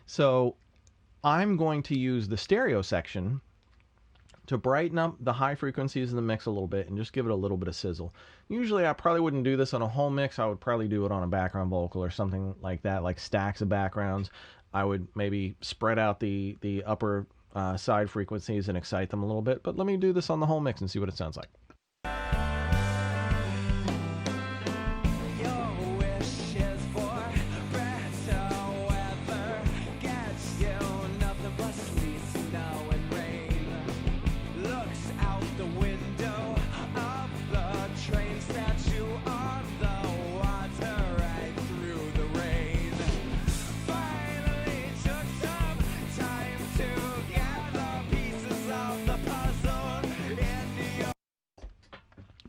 So I'm going to use the stereo section to brighten up the high frequencies of the mix a little bit and just give it a little bit of sizzle. Usually I probably wouldn't do this on a whole mix. I would probably do it on a background vocal or something like that, like stacks of backgrounds. I would maybe spread out the upper side frequencies and excite them a little bit. But let me do this on the whole mix and see what it sounds like.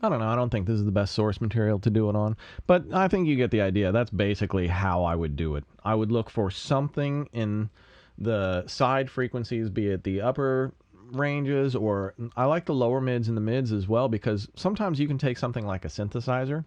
I don't know. I don't think this is the best source material to do it on, but I think you get the idea. That's basically how I would do it. I would look for something in the side frequencies, be it the upper ranges, or I like the lower mids and the mids as well, because sometimes you can take something like a synthesizer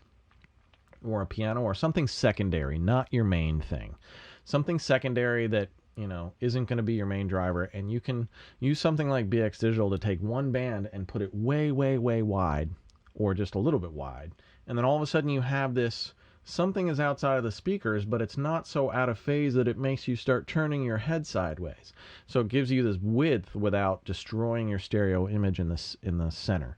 or a piano or something secondary, not your main thing. Something secondary that, you know, isn't going to be your main driver, and you can use something like BX Digital to take one band and put it way, way, way wide, or just a little bit wide, and then all of a sudden you have this, something is outside of the speakers, but it's not so out of phase that it makes you start turning your head sideways. So it gives you this width without destroying your stereo image in the center.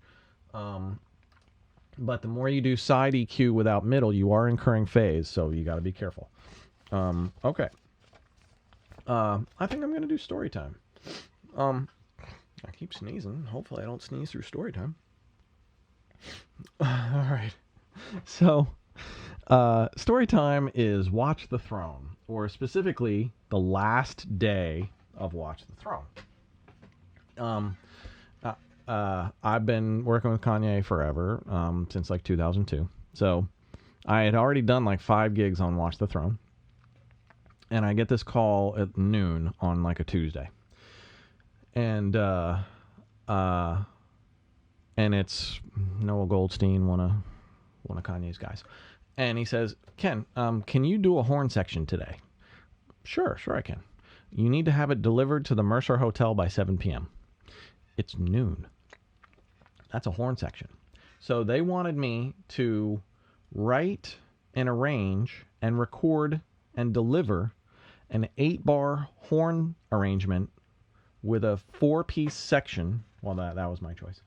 But the more you do side EQ without middle, you are incurring phase, so you got to be careful. Okay. I think I'm going to do story time. I keep sneezing. Hopefully I don't sneeze through story time. All right. So, story time is Watch the Throne, or specifically the last day of Watch the Throne. I've been working with Kanye forever, since like 2002. So I had already done like 5 gigs on Watch the Throne, and I get this call at noon on like a Tuesday, and it's Noah Goldstein, one of Kanye's guys. And he says, Ken, can you do a horn section today? Sure I can. You need to have it delivered to the Mercer Hotel by 7 p.m. It's noon. That's a horn section. So they wanted me to write and arrange and record and deliver an 8-bar horn arrangement with a 4-piece section. Well, that was my choice.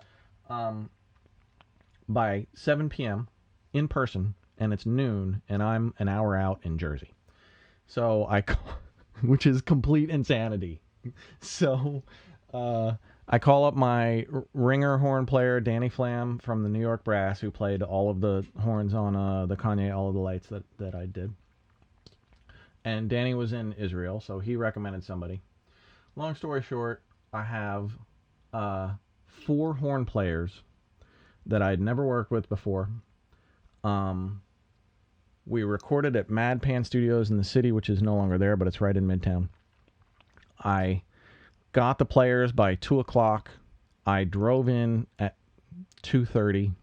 By 7 p.m. in person, and it's noon, and I'm an hour out in Jersey. So which is complete insanity. So I call up my ringer horn player, Danny Flam from the New York Brass, who played all of the horns on the Kanye All of the Lights that I did. And Danny was in Israel, so he recommended somebody. Long story short, I have 4 horn players that I'd never worked with before. We recorded at Mad Pan Studios in the city, which is no longer there, but it's right in Midtown. I got the players by 2 o'clock. I drove in at 2:30.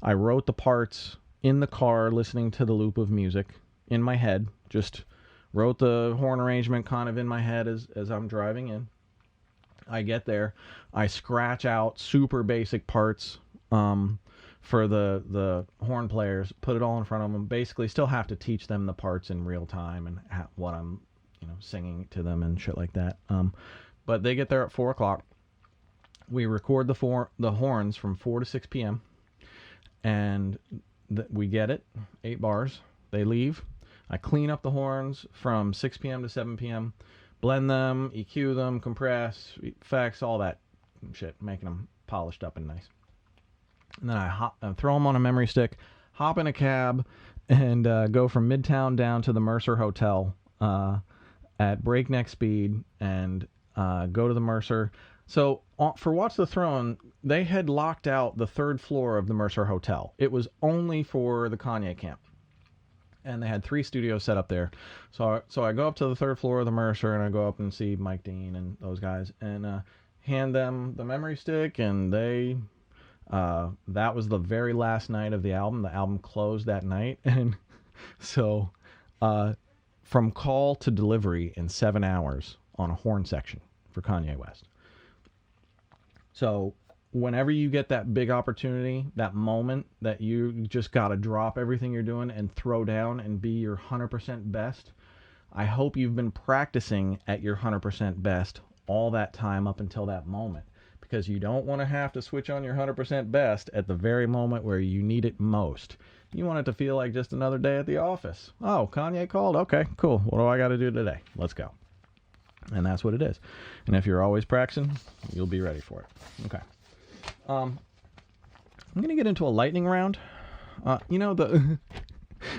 I wrote the parts in the car, listening to the loop of music in my head. Just wrote the horn arrangement kind of in my head as I'm driving in. I get there. I scratch out super basic parts for the horn players, put it all in front of them. Basically, still have to teach them the parts in real time and what I'm singing to them and shit like that. But they get there at 4 o'clock. We record the horns from 4 to 6 p.m. And we get it, 8 bars. They leave. I clean up the horns from 6 p.m. to 7 p.m., blend them, EQ them, compress, effects, all that shit, making them polished up and nice. And then I throw them on a memory stick, hop in a cab and go from Midtown down to the Mercer Hotel at breakneck speed and go to the Mercer. So for Watch the Throne, they had locked out the 3rd floor of the Mercer Hotel. It was only for the Kanye camp. And they had 3 studios set up there. So I go up to the 3rd floor of the Mercer, and I go up and see Mike Dean and those guys, and hand them the memory stick, and they... that was the very last night of the album. The album closed that night. And so from call to delivery in 7 hours on a horn section for Kanye West. So whenever you get that big opportunity, that moment that you just got to drop everything you're doing and throw down and be your 100% best, I hope you've been practicing at your 100% best all that time up until that moment, because you don't want to have to switch on your 100% best at the very moment where you need it most. You want it to feel like just another day at the office. Oh, Kanye called? Okay, cool. What do I got to do today? Let's go. And that's what it is. And if you're always practicing, you'll be ready for it. Okay. I'm going to get into a lightning round.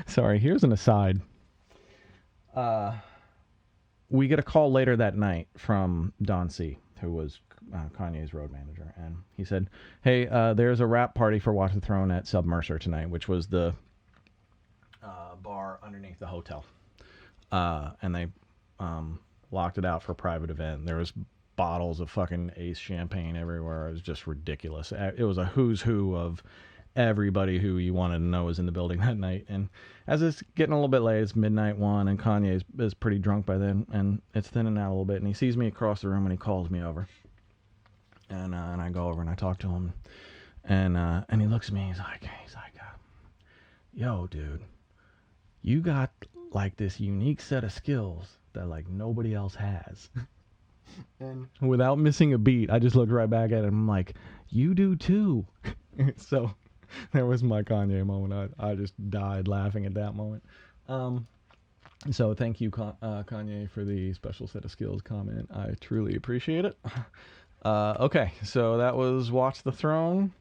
Sorry, here's an aside. We get a call later that night from Don C., who was Kanye's road manager. And he said, hey, there's a rap party for Watch the Throne at Sub Mercer tonight, which was the bar underneath the hotel. And they locked it out for a private event. There was bottles of fucking Ace champagne everywhere. It was just ridiculous. It was a who's who of everybody who you wanted to know was in the building that night. And as it's getting a little bit late, it's midnight 1, and Kanye is pretty drunk by then, and it's thinning out a little bit, and he sees me across the room, and he calls me over. And I go over and I talk to him, and he looks at me, he's like, yo, dude, you got like this unique set of skills that like nobody else has. And without missing a beat, I just looked right back at him. I'm like, you do too. So that was my Kanye moment. I just died laughing at that moment. So thank you, Kanye, for the special set of skills comment. I truly appreciate it. Okay, so that was Watch the Throne.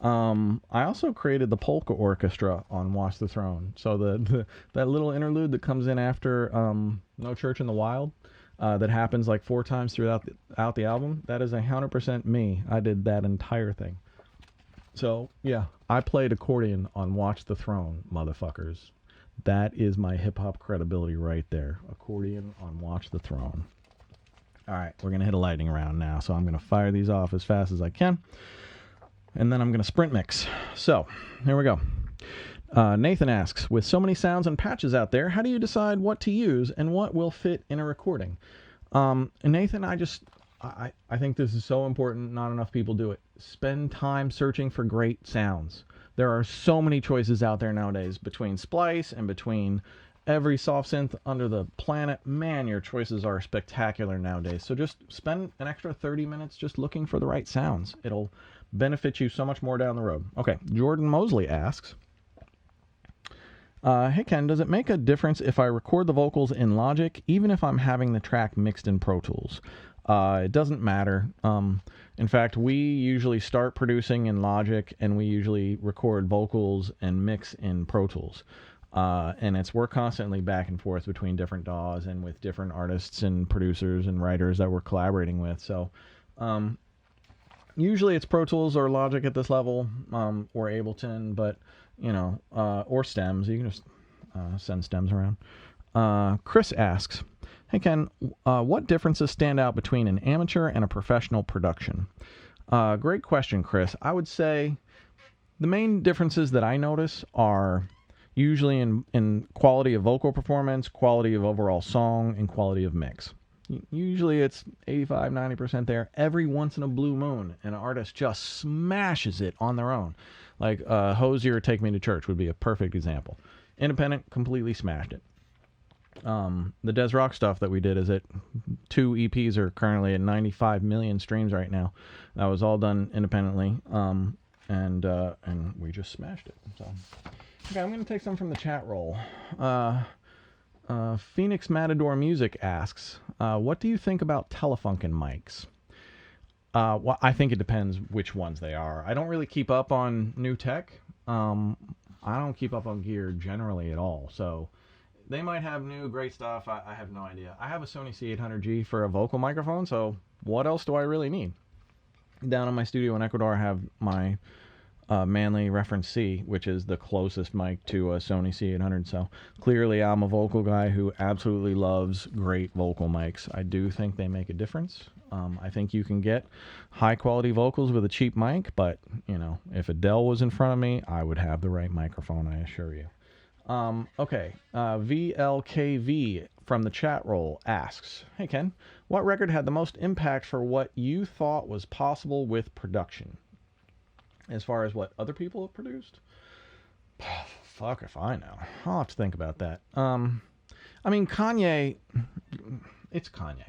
I also created the polka orchestra on Watch the Throne. So that little interlude that comes in after No Church in the Wild, that happens like 4 times throughout the album, that is 100% me. I did that entire thing. So yeah, I played accordion on Watch the Throne, motherfuckers. That is my hip-hop credibility right there. Accordion on Watch the Throne. All right, we're going to hit a lightning round now, so I'm going to fire these off as fast as I can, and then I'm going to sprint mix. So, here we go. Nathan asks, with so many sounds and patches out there, how do you decide what to use and what will fit in a recording? And Nathan, I think this is so important. Not enough people do it. Spend time searching for great sounds. There are so many choices out there nowadays between Splice and between every soft synth under the planet. Man, your choices are spectacular nowadays. So just spend an extra 30 minutes just looking for the right sounds. It'll benefit you so much more down the road. Okay, Jordan Mosley asks, hey Ken, does it make a difference if I record the vocals in Logic, even if I'm having the track mixed in Pro Tools? It doesn't matter. In fact, we usually start producing in Logic, and we usually record vocals and mix in Pro Tools. And we're constantly back and forth between different DAWs and with different artists and producers and writers that we're collaborating with. So usually it's Pro Tools or Logic at this level, or Ableton, but or stems. You can just send stems around. Chris asks, hey Ken, what differences stand out between an amateur and a professional production? Great question, Chris. I would say the main differences that I notice are usually in quality of vocal performance, quality of overall song, and quality of mix. Usually it's 85-90% there. Every once in a blue moon, an artist just smashes it on their own. Like Hosier, Take Me to Church would be a perfect example. Independent, completely smashed it. The Des Rock stuff that we did is 2 EPs are currently at 95 million streams right now. That was all done independently, and we just smashed it. So, okay, I'm going to take some from the chat roll. Phoenix Matador Music asks, what do you think about Telefunken mics? Well, I think it depends which ones they are. I don't really keep up on new tech. I don't keep up on gear generally at all. So they might have new great stuff. I have no idea. I have a Sony C800G for a vocal microphone, so what else do I really need? Down in my studio in Ecuador, I have my Manley Reference C, which is the closest mic to a Sony C800. So clearly I'm a vocal guy who absolutely loves great vocal mics. I do think they make a difference. I think you can get high quality vocals with a cheap mic, but you know, if Adele was in front of me, I would have the right microphone, I assure you. Okay, VLKV from the chat roll asks, hey Ken, what record had the most impact for what you thought was possible with production? As far as what other people have produced? Fuck if I know. I'll have to think about that. I mean, Kanye, it's Kanye.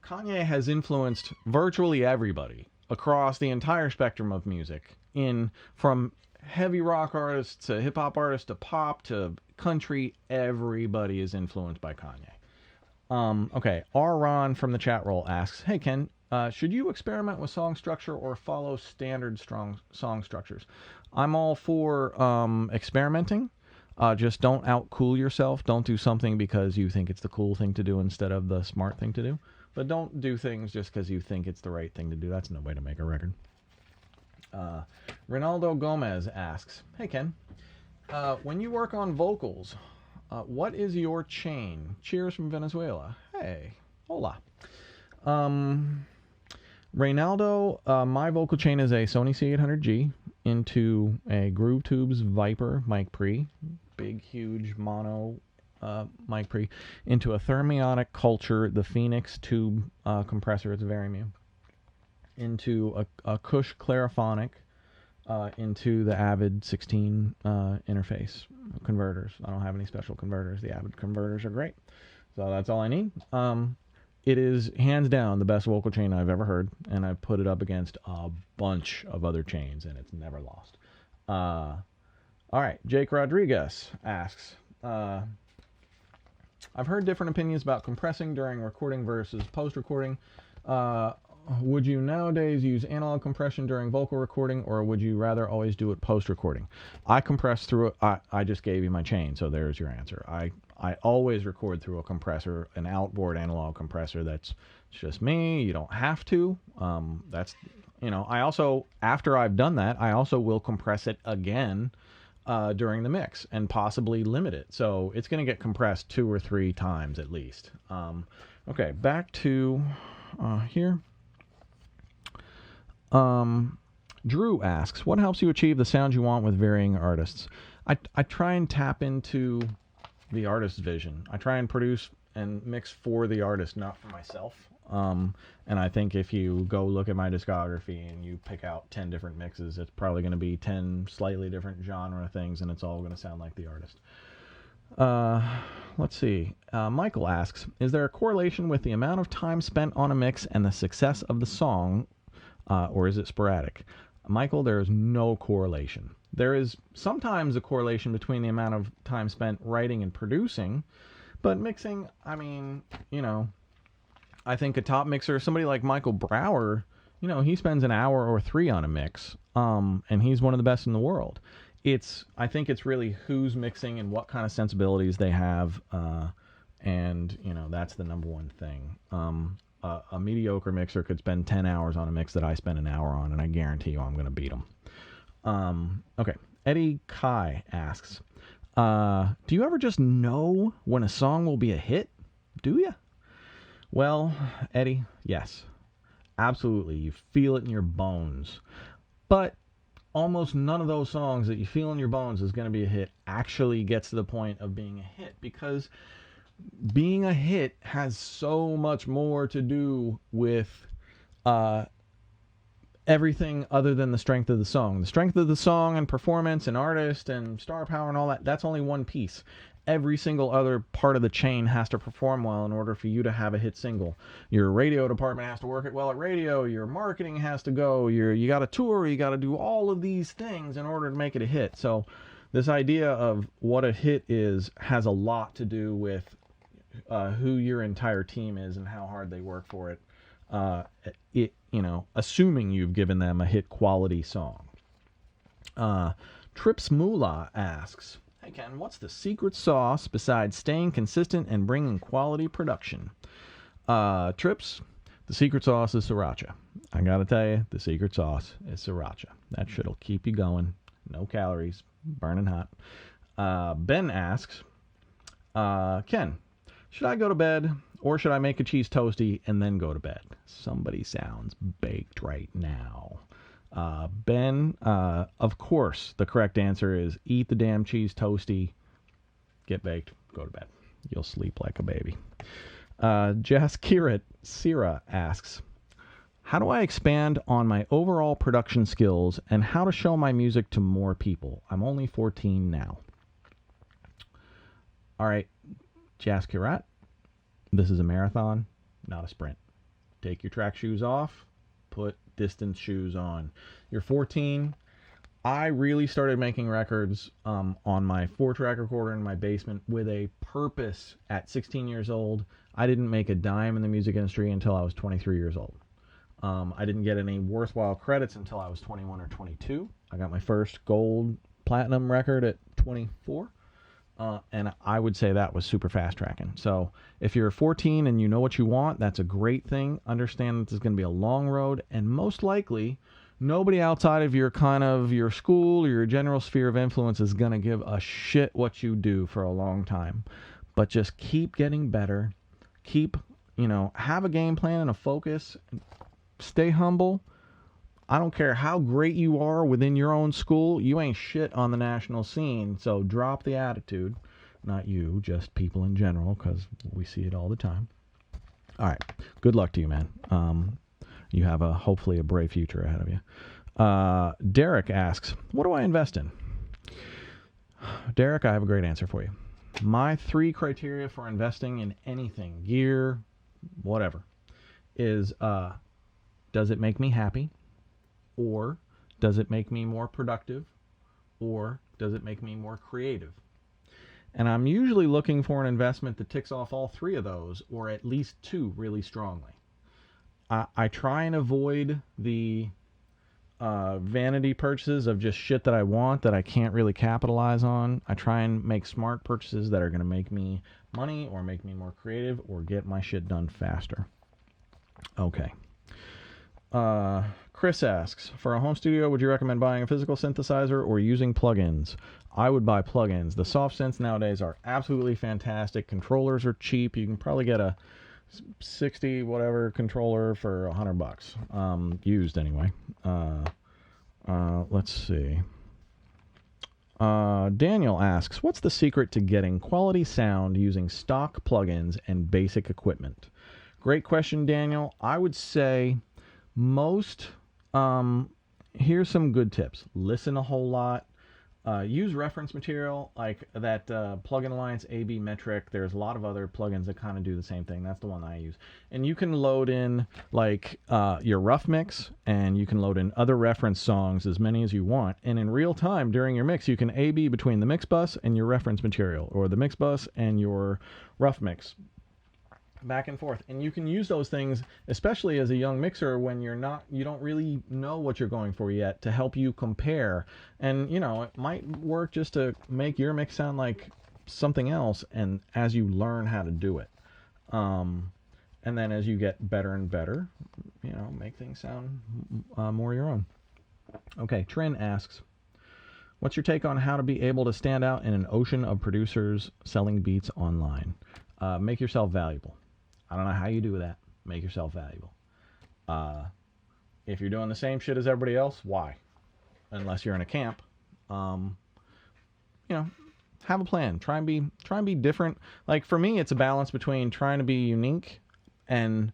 Kanye has influenced virtually everybody across the entire spectrum of music, from heavy rock artists to hip hop artists to pop to country. Everybody is influenced by Kanye. Okay, R. Ron from the chat roll asks, hey Ken, should you experiment with song structure or follow standard strong song structures? I'm all for experimenting. Just don't outcool yourself. Don't do something because you think it's the cool thing to do instead of the smart thing to do. But don't do things just because you think it's the right thing to do. That's no way to make a record. Ronaldo Gomez asks, hey Ken, when you work on vocals, what is your chain? Cheers from Venezuela. Hey, hola. Reynaldo, my vocal chain is a Sony C800G into a Groove Tubes Viper mic pre, big huge mono mic pre, into a Thermionic Culture, the Phoenix tube compressor, it's very mu, into a Kush Clariphonic, into the Avid 16 interface converters. I don't have any special converters. The Avid converters are great. So that's all I need. It is hands down the best vocal chain I've ever heard, and I've put it up against a bunch of other chains, and it's never lost. All right, Jake Rodriguez asks, I've heard different opinions about compressing during recording versus post-recording. Would you nowadays use analog compression during vocal recording, or would you rather always do it post-recording? I compress through it. I just gave you my chain, so there's your answer. I always record through a compressor, an outboard analog compressor. That's just me. You don't have to. That's, you know, I also, after I've done that, I also will compress it again during the mix and possibly limit it. So it's going to get compressed 2 or 3 times at least. Okay, back to here. Drew asks, what helps you achieve the sound you want with varying artists? I try and tap into the artist's vision. I try and produce and mix for the artist, not for myself. And I think if you go look at my discography and you pick out 10 different mixes, it's probably going to be 10 slightly different genre things, and it's all going to sound like the artist. Let's see. Michael asks, is there a correlation with the amount of time spent on a mix and the success of the song, or is it sporadic? Michael, there is no correlation. There is sometimes a correlation between the amount of time spent writing and producing, but mixing, I mean, you know, I think a top mixer, somebody like Michael Brower, you know, he spends an hour or 3 on a mix, and he's one of the best in the world. I think it's really who's mixing and what kind of sensibilities they have, and, you know, that's the number one thing. A mediocre mixer could spend 10 hours on a mix that I spend an hour on, and I guarantee you I'm going to beat them. Okay. Eddie Kai asks, do you ever just know when a song will be a hit? Do you? Well, Eddie, yes. Absolutely. You feel it in your bones. But almost none of those songs that you feel in your bones is going to be a hit actually gets to the point of being a hit, because being a hit has so much more to do with everything other than the strength of the song. The strength of the song and performance and artist and star power and all that, that's only one piece. Every single other part of the chain has to perform well in order for you to have a hit single. Your radio department has to work it well at radio. Your marketing has to go. You got to tour. You got to do all of these things in order to make it a hit. So this idea of what a hit is has a lot to do with who your entire team is and how hard they work for it. Assuming you've given them a hit quality song. Trips Moolah asks, hey Ken, what's the secret sauce besides staying consistent and bringing quality production? Trips, the secret sauce is sriracha. I gotta tell you, the secret sauce is sriracha. That shit'll keep you going. No calories, burning hot. Ben asks, Ken, should I go to bed or should I make a cheese toastie and then go to bed? Somebody sounds baked right now. Ben, of course, the correct answer is eat the damn cheese toastie, get baked, go to bed. You'll sleep like a baby. Jaskirat Sira asks, how do I expand on my overall production skills and how to show my music to more people? I'm only 14 now. All right, Jaskirat, this is a marathon, not a sprint. Take your track shoes off, put distance shoes on. You're 14. I really started making records on my 4-track recorder in my basement with a purpose at 16 years old. I didn't make a dime in the music industry until I was 23 years old. I didn't get any worthwhile credits until I was 21 or 22. I got my first gold platinum record at 24. And I would say that was super fast tracking. So if you're 14 and you know what you want, that's a great thing. Understand that this is going to be a long road, and most likely nobody outside of your your school or your general sphere of influence is going to give a shit what you do for a long time. But just keep getting better. Keep, have a game plan and a focus. Stay humble. I don't care how great you are within your own school, you ain't shit on the national scene, so drop the attitude. Not you, just people in general, because we see it all the time. All right, good luck to you, man. You have hopefully a bright future ahead of you. Derek asks, what do I invest in? Derek, I have a great answer for you. My 3 criteria for investing in anything, gear, whatever, is does it make me happy? Or does it make me more productive? Or does it make me more creative? And I'm usually looking for an investment that ticks off all 3 of those, or at least 2 really strongly. I try and avoid the vanity purchases of just shit that I want that I can't really capitalize on. I try and make smart purchases that are going to make me money or make me more creative or get my shit done faster. Okay. Chris asks, for a home studio, would you recommend buying a physical synthesizer or using plugins? I would buy plugins. The soft synths nowadays are absolutely fantastic. Controllers are cheap. You can probably get a 60 whatever controller for $100, used anyway. Let's see. Daniel asks, what's the secret to getting quality sound using stock plugins and basic equipment? Great question, Daniel. I would say here's some good tips. Listen a whole lot. Use reference material like that Plugin Alliance AB Metric. There's a lot of other plugins that kind of do the same thing. That's the one I use. And you can load in your rough mix, and you can load in other reference songs, as many as you want. And in real time during your mix, you can AB between the mix bus and your reference material, or the mix bus and your rough mix. Back and forth, and you can use those things, especially as a young mixer, when you don't really know what you're going for yet, to help you compare. And it might work just to make your mix sound like something else, and as you learn how to do it, and then as you get better and better, make things sound more your own. Okay, Trin asks, what's your take on how to be able to stand out in an ocean of producers selling beats online? Make yourself valuable. I don't know how you do that. Make yourself valuable. If you're doing the same shit as everybody else, why? Unless you're in a camp, have a plan. Try and be different. Like for me, it's a balance between trying to be unique and,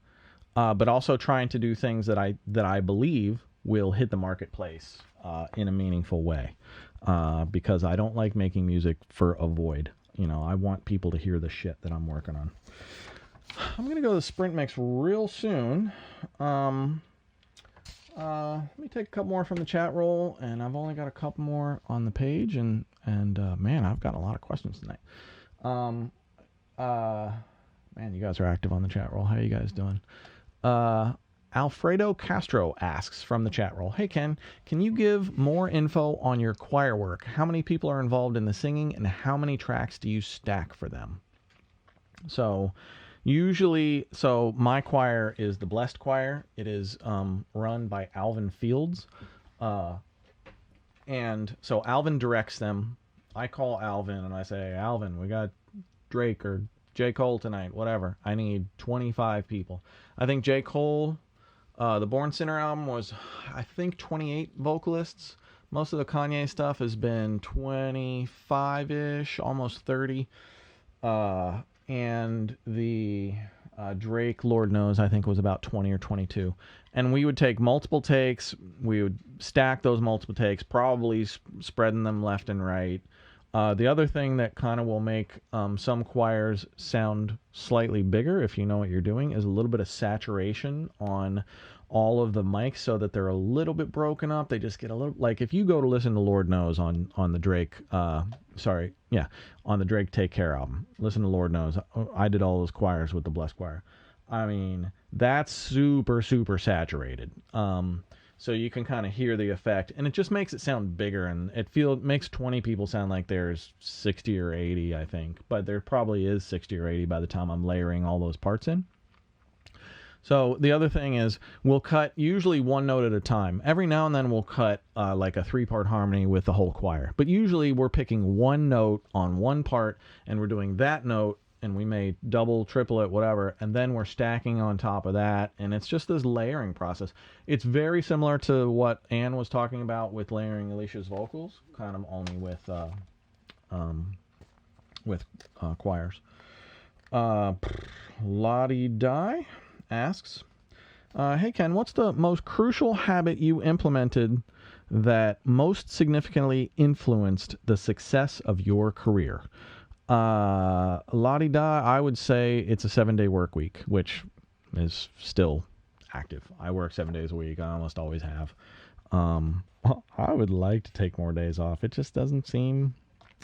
but also trying to do things that I believe will hit the marketplace in a meaningful way. Because I don't like making music for a void. I want people to hear the shit that I'm working on. I'm going to go to the Sprint Mix real soon. Let me take a couple more from the chat roll, and I've only got a couple more on the page, and man, I've got a lot of questions tonight. Man, you guys are active on the chat roll. How are you guys doing? Alfredo Castro asks from the chat roll, hey Ken, can you give more info on your choir work? How many people are involved in the singing and how many tracks do you stack for them? So usually, my choir is the Blessed Choir. It is run by Alvin Fields. And so Alvin directs them. I call Alvin and I say, Alvin, we got Drake or J. Cole tonight, whatever. I need 25 people. I think J. Cole, the Born Sinner album was, I think, 28 vocalists. Most of the Kanye stuff has been 25-ish, almost 30. And the Drake, Lord knows, I think was about 20 or 22. And we would take multiple takes. We would stack those multiple takes, probably spreading them left and right. The other thing that kind of will make some choirs sound slightly bigger, if you know what you're doing, is a little bit of saturation on all of the mics so that they're a little bit broken up. They just get a little, like if you go to listen to Lord Knows on the Drake, on the Drake Take Care album, listen to Lord Knows. I did all those choirs with the Blessed Choir. I mean, that's super, super saturated. So you can kind of hear the effect, and it just makes it sound bigger, and it makes 20 people sound like there's 60 or 80, I think. But there probably is 60 or 80 by the time I'm layering all those parts in. So the other thing is we'll cut usually one note at a time. Every now and then we'll cut like a 3-part harmony with the whole choir. But usually we're picking one note on one part, and we're doing that note, and we may double, triple it, whatever, and then we're stacking on top of that, and it's just this layering process. It's very similar to what Anne was talking about with layering Alicia's vocals, kind of only with choirs. Lottie Die asks, hey Ken, what's the most crucial habit you implemented that most significantly influenced the success of your career? La-di-da, I would say it's a 7-day work week, which is still active. I work 7 days a week. I almost always have. I would like to take more days off. It just doesn't seem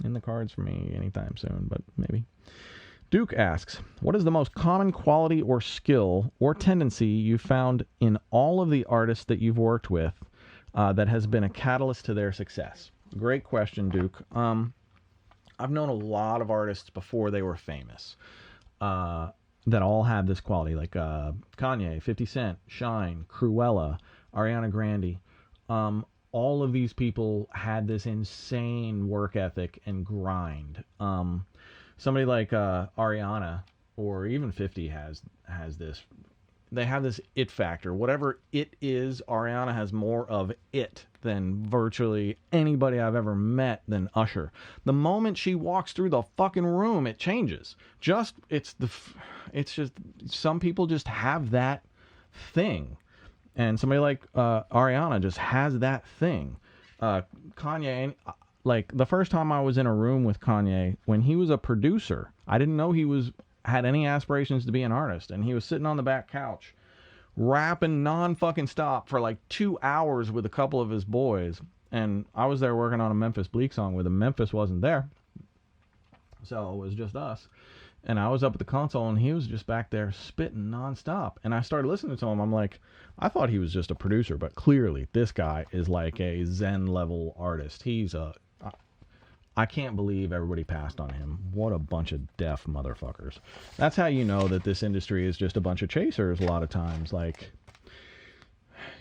in the cards for me anytime soon, but maybe. Duke asks, what is the most common quality or skill or tendency you found in all of the artists that you've worked with that has been a catalyst to their success? Great question, Duke. I've known a lot of artists before they were famous that all have this quality, like Kanye, 50 Cent, Shine, Cruella, Ariana Grande. All of these people had this insane work ethic and grind. Somebody like Ariana or even 50 has this. They have this it factor. Whatever it is, Ariana has more of it than virtually anybody I've ever met than Usher. The moment she walks through the fucking room, it changes. It's just some people just have that thing, and somebody like Ariana just has that thing. Kanye, like the first time I was in a room with Kanye when he was a producer, I didn't know he had any aspirations to be an artist, and he was sitting on the back couch rapping non-fucking stop for like 2 hours with a couple of his boys, and I was there working on a Memphis Bleak song with him. Memphis wasn't there, so it was just us, and I was up at the console and he was just back there spitting non-stop, and I started listening to him. I'm like, I thought he was just a producer, but clearly this guy is like a Zen level artist. I can't believe everybody passed on him. What a bunch of deaf motherfuckers. That's how you know that this industry is just a bunch of chasers a lot of times. Like,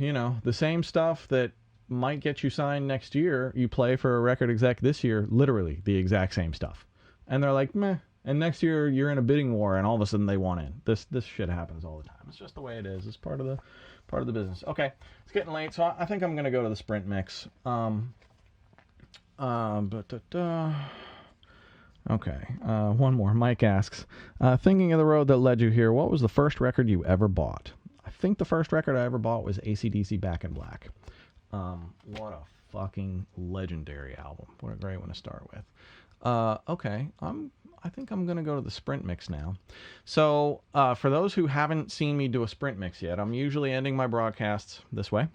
you know, the same stuff that might get you signed next year, you play for a record exec this year, literally the exact same stuff. And they're like, meh. And next year you're in a bidding war and all of a sudden they want in. This shit happens all the time. It's just the way it is. It's part of the business. Okay, it's getting late, so I think I'm going to go to the Sprint mix. Okay, one more. Mike asks, thinking of the road that led you here, what was the first record you ever bought? I think the first record I ever bought was AC/DC Back in Black. What a fucking legendary album. What a great one to start with. Okay, I think I'm going to go to the Sprint mix now. So, for those who haven't seen me do a Sprint mix yet, I'm usually ending my broadcasts this way.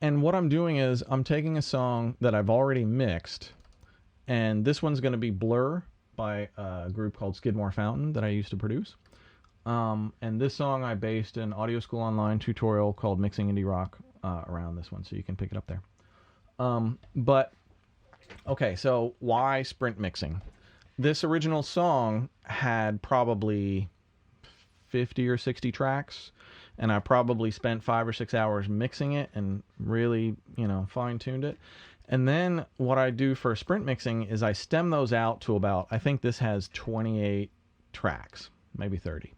And what I'm doing is I'm taking a song that I've already mixed, and this one's going to be Blur by a group called Skidmore Fountain that I used to produce. And this song I based an audio school online tutorial called Mixing Indie Rock around this one, so you can pick it up there. But okay, so why sprint mixing? This original song had probably 50 or 60 tracks, and I probably spent 5 or 6 hours mixing it and really, fine-tuned it. And then what I do for sprint mixing is I stem those out to about, I think this has 28 tracks, maybe 30.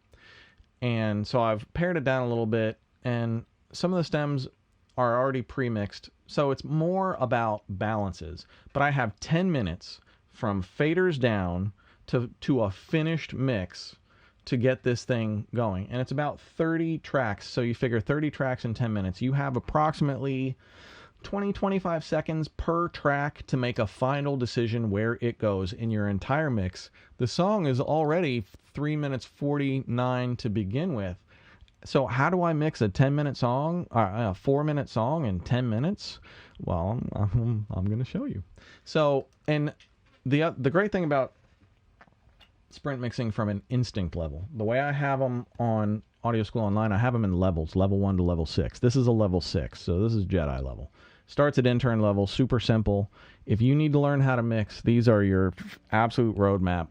And so I've pared it down a little bit, and some of the stems are already pre-mixed, so it's more about balances. But I have 10 minutes from faders down to a finished mix to get this thing going. And it's about 30 tracks, so you figure 30 tracks in 10 minutes. You have approximately 20-25 seconds per track to make a final decision where it goes in your entire mix. The song is already 3 minutes 49 to begin with. So how do I mix a 10-minute song, a 4-minute song in 10 minutes? Well, I'm going to show you. So, and the great thing about sprint mixing from an instinct level, the way I have them on Audio School Online, I have them in levels, level 1 to level 6. This is a level 6, so this is Jedi level. Starts at intern level, super simple. If you need to learn how to mix, these are your absolute roadmap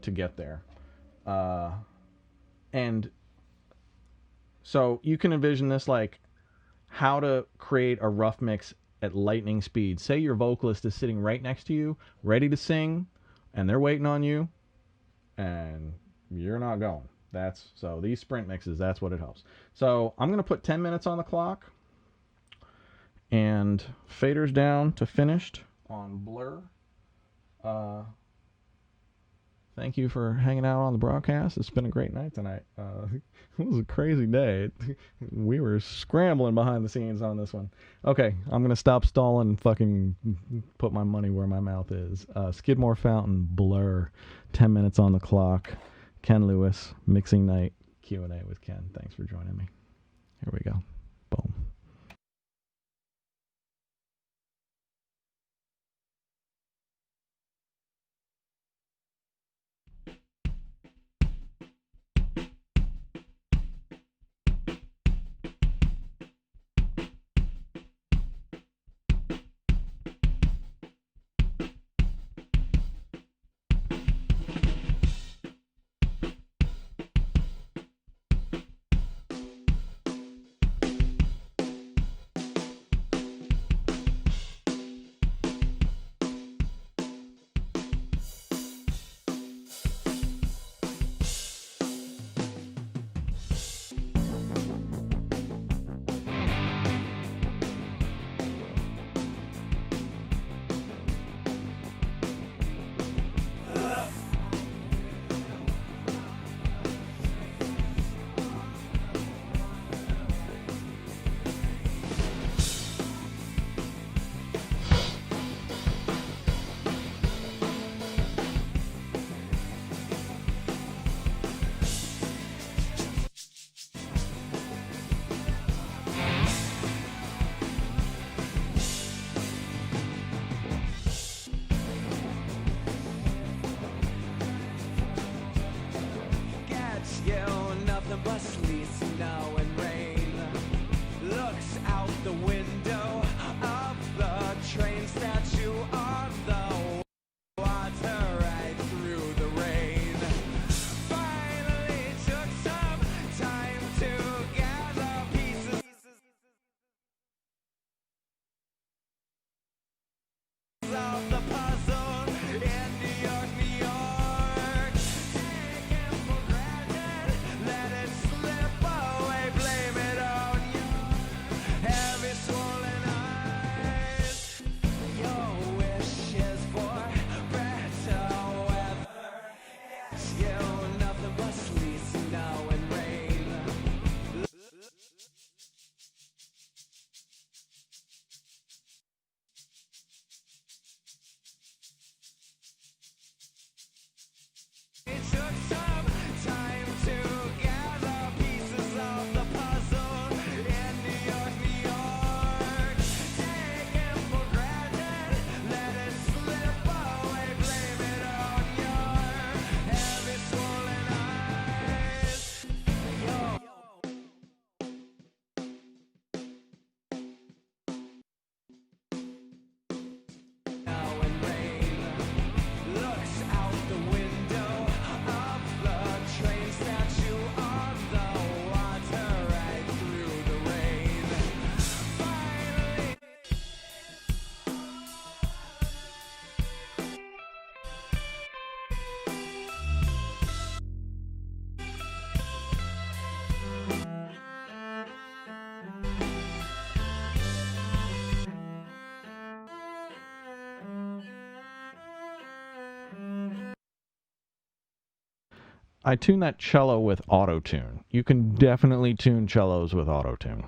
to get there. And so you can envision this like how to create a rough mix at lightning speed. Say your vocalist is sitting right next to you, ready to sing, and they're waiting on you, and you're not going. So these sprint mixes, that's what it helps. So I'm going to put 10 minutes on the clock, and faders down to finished on Blur. Thank you for hanging out on the broadcast. It's been a great night tonight. It was a crazy day. We were scrambling behind the scenes on this one. Okay, I'm going to stop stalling and fucking put my money where my mouth is. Skidmore Fountain, Blur, 10 minutes on the clock. Ken Lewis, Mixing Night, Q&A with Ken. Thanks for joining me. Here we go. Boom. I tune that cello with auto-tune. You can definitely tune cellos with auto-tune.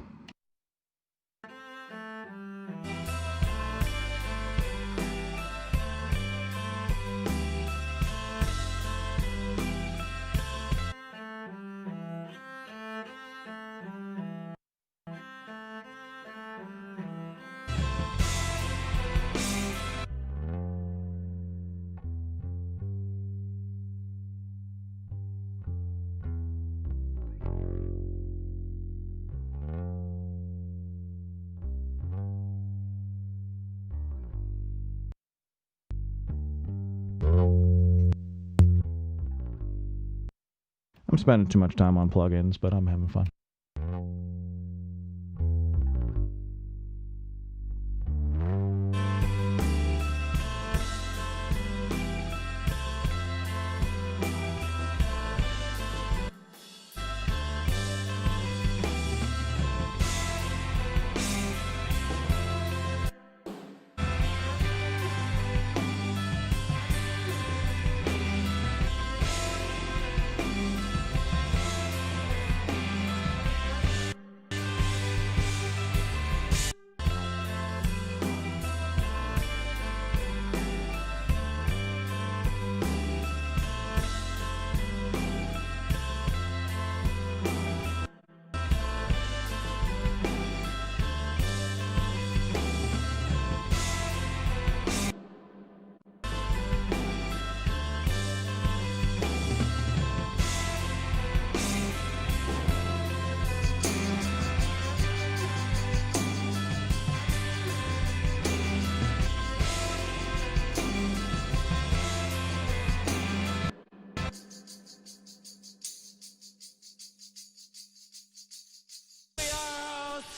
I'm spending too much time on plugins, but I'm having fun.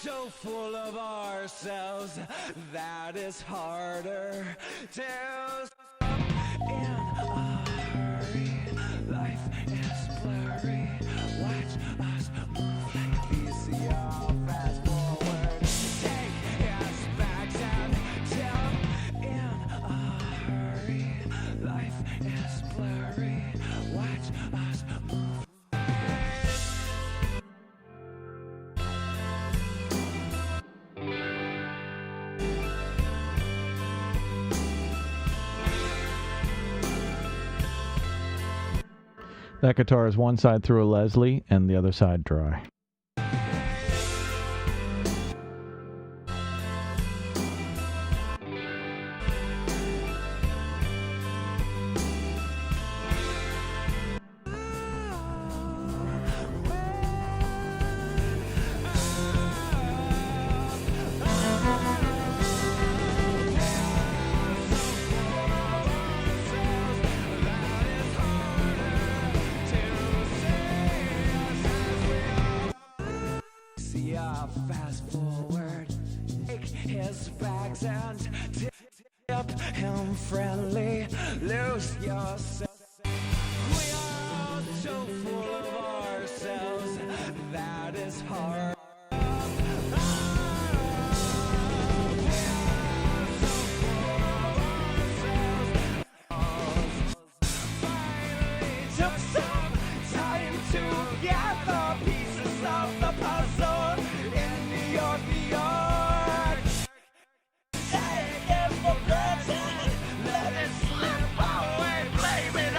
So full of ourselves that it's harder to stop in a hurry. Life is blurry. Watch us move like VCR. Fast forward, take us back and jump in a hurry. Life is blurry. Watch us move. That guitar is one side through a Leslie and the other side dry. Fast forward, take his bags and tip him friendly. Lose yourself. We are so full of ourselves that is hard. Finally, took some time to gather pieces of the puzzle. New York, take it for granted. Let it slip away, blame it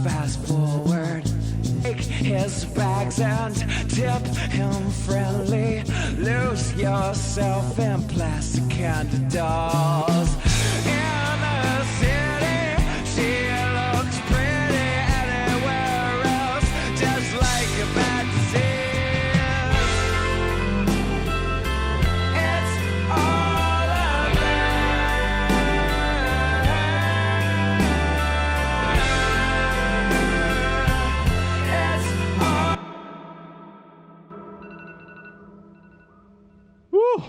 fast forward. Take his bags and tip him friendly. Lose yourself in plastic candy dolls. In the city, she looks pretty anywhere else, just like a bad disease. It's all of Woo!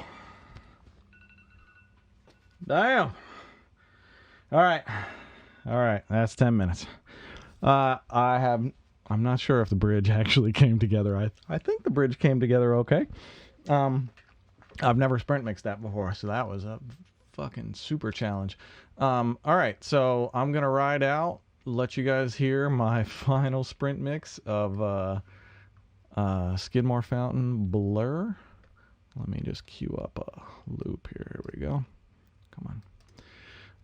Damn. All right. That's 10 minutes. I'm not sure if the bridge actually came together. I think the bridge came together okay. I've never sprint mixed that before, so that was a fucking super challenge. All right, so I'm gonna ride out, let you guys hear my final sprint mix of Skidmore Fountain Blur. Let me just cue up a loop here. Here we go. Come on.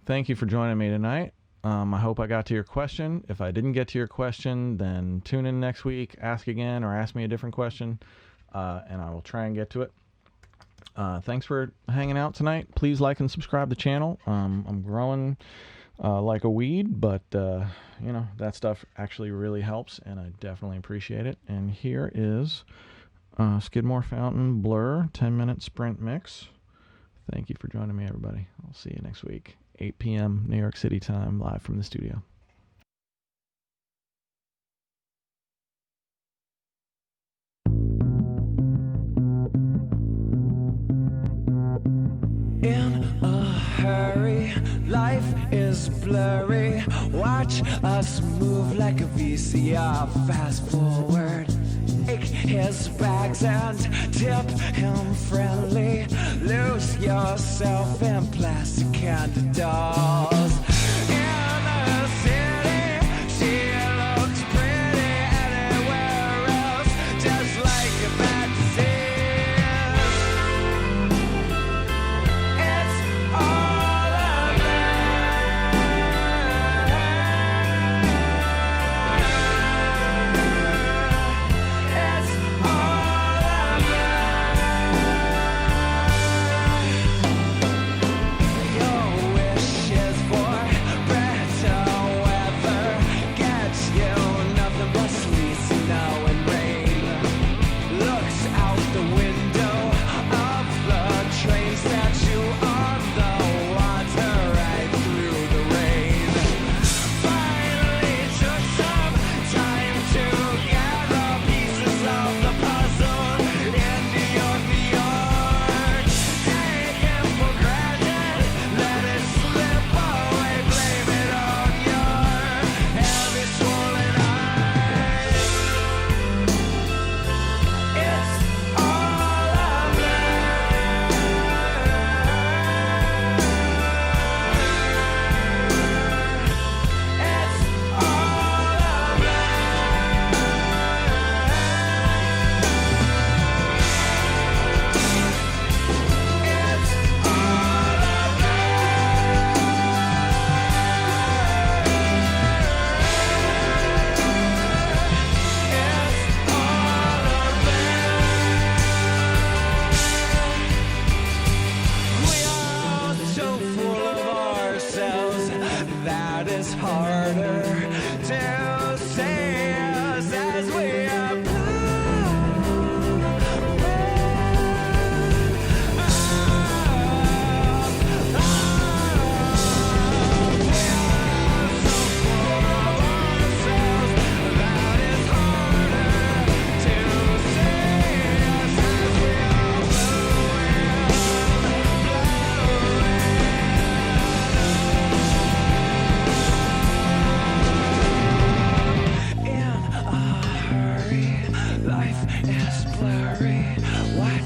Thank you for joining me tonight. I hope I got to your question. If I didn't get to your question, then tune in next week, ask again, or ask me a different question, and I will try and get to it. Thanks for hanging out tonight. Please like and subscribe to the channel. I'm growing like a weed, but that stuff actually really helps, and I definitely appreciate it. And here is Skidmore Fountain Blur 10-minute sprint mix. Thank you for joining me, everybody. I'll see you next week, 8 p.m. New York City time, live from the studio. in a hurry, life is blurry. Watch us move like a VCR. Fast forward, take his bags and tip him friendly. Lose yourself in plastic candy dolls. In the city, she looks pretty anywhere else, just like a bad disease. It's all of It's all of Your wishes for better weather gets you nothing but sleet, snow, and rain. Looks out the window of the train, statue on the water right through the rain. Finally took some time to gather pieces of the puzzle into your York. Taken for granted, let it slip away, blame it on your heavy swollen eyes. It's all of It's all of We are so full of ourselves that it's harder to say as we are in a hurry, life is blurry. Watch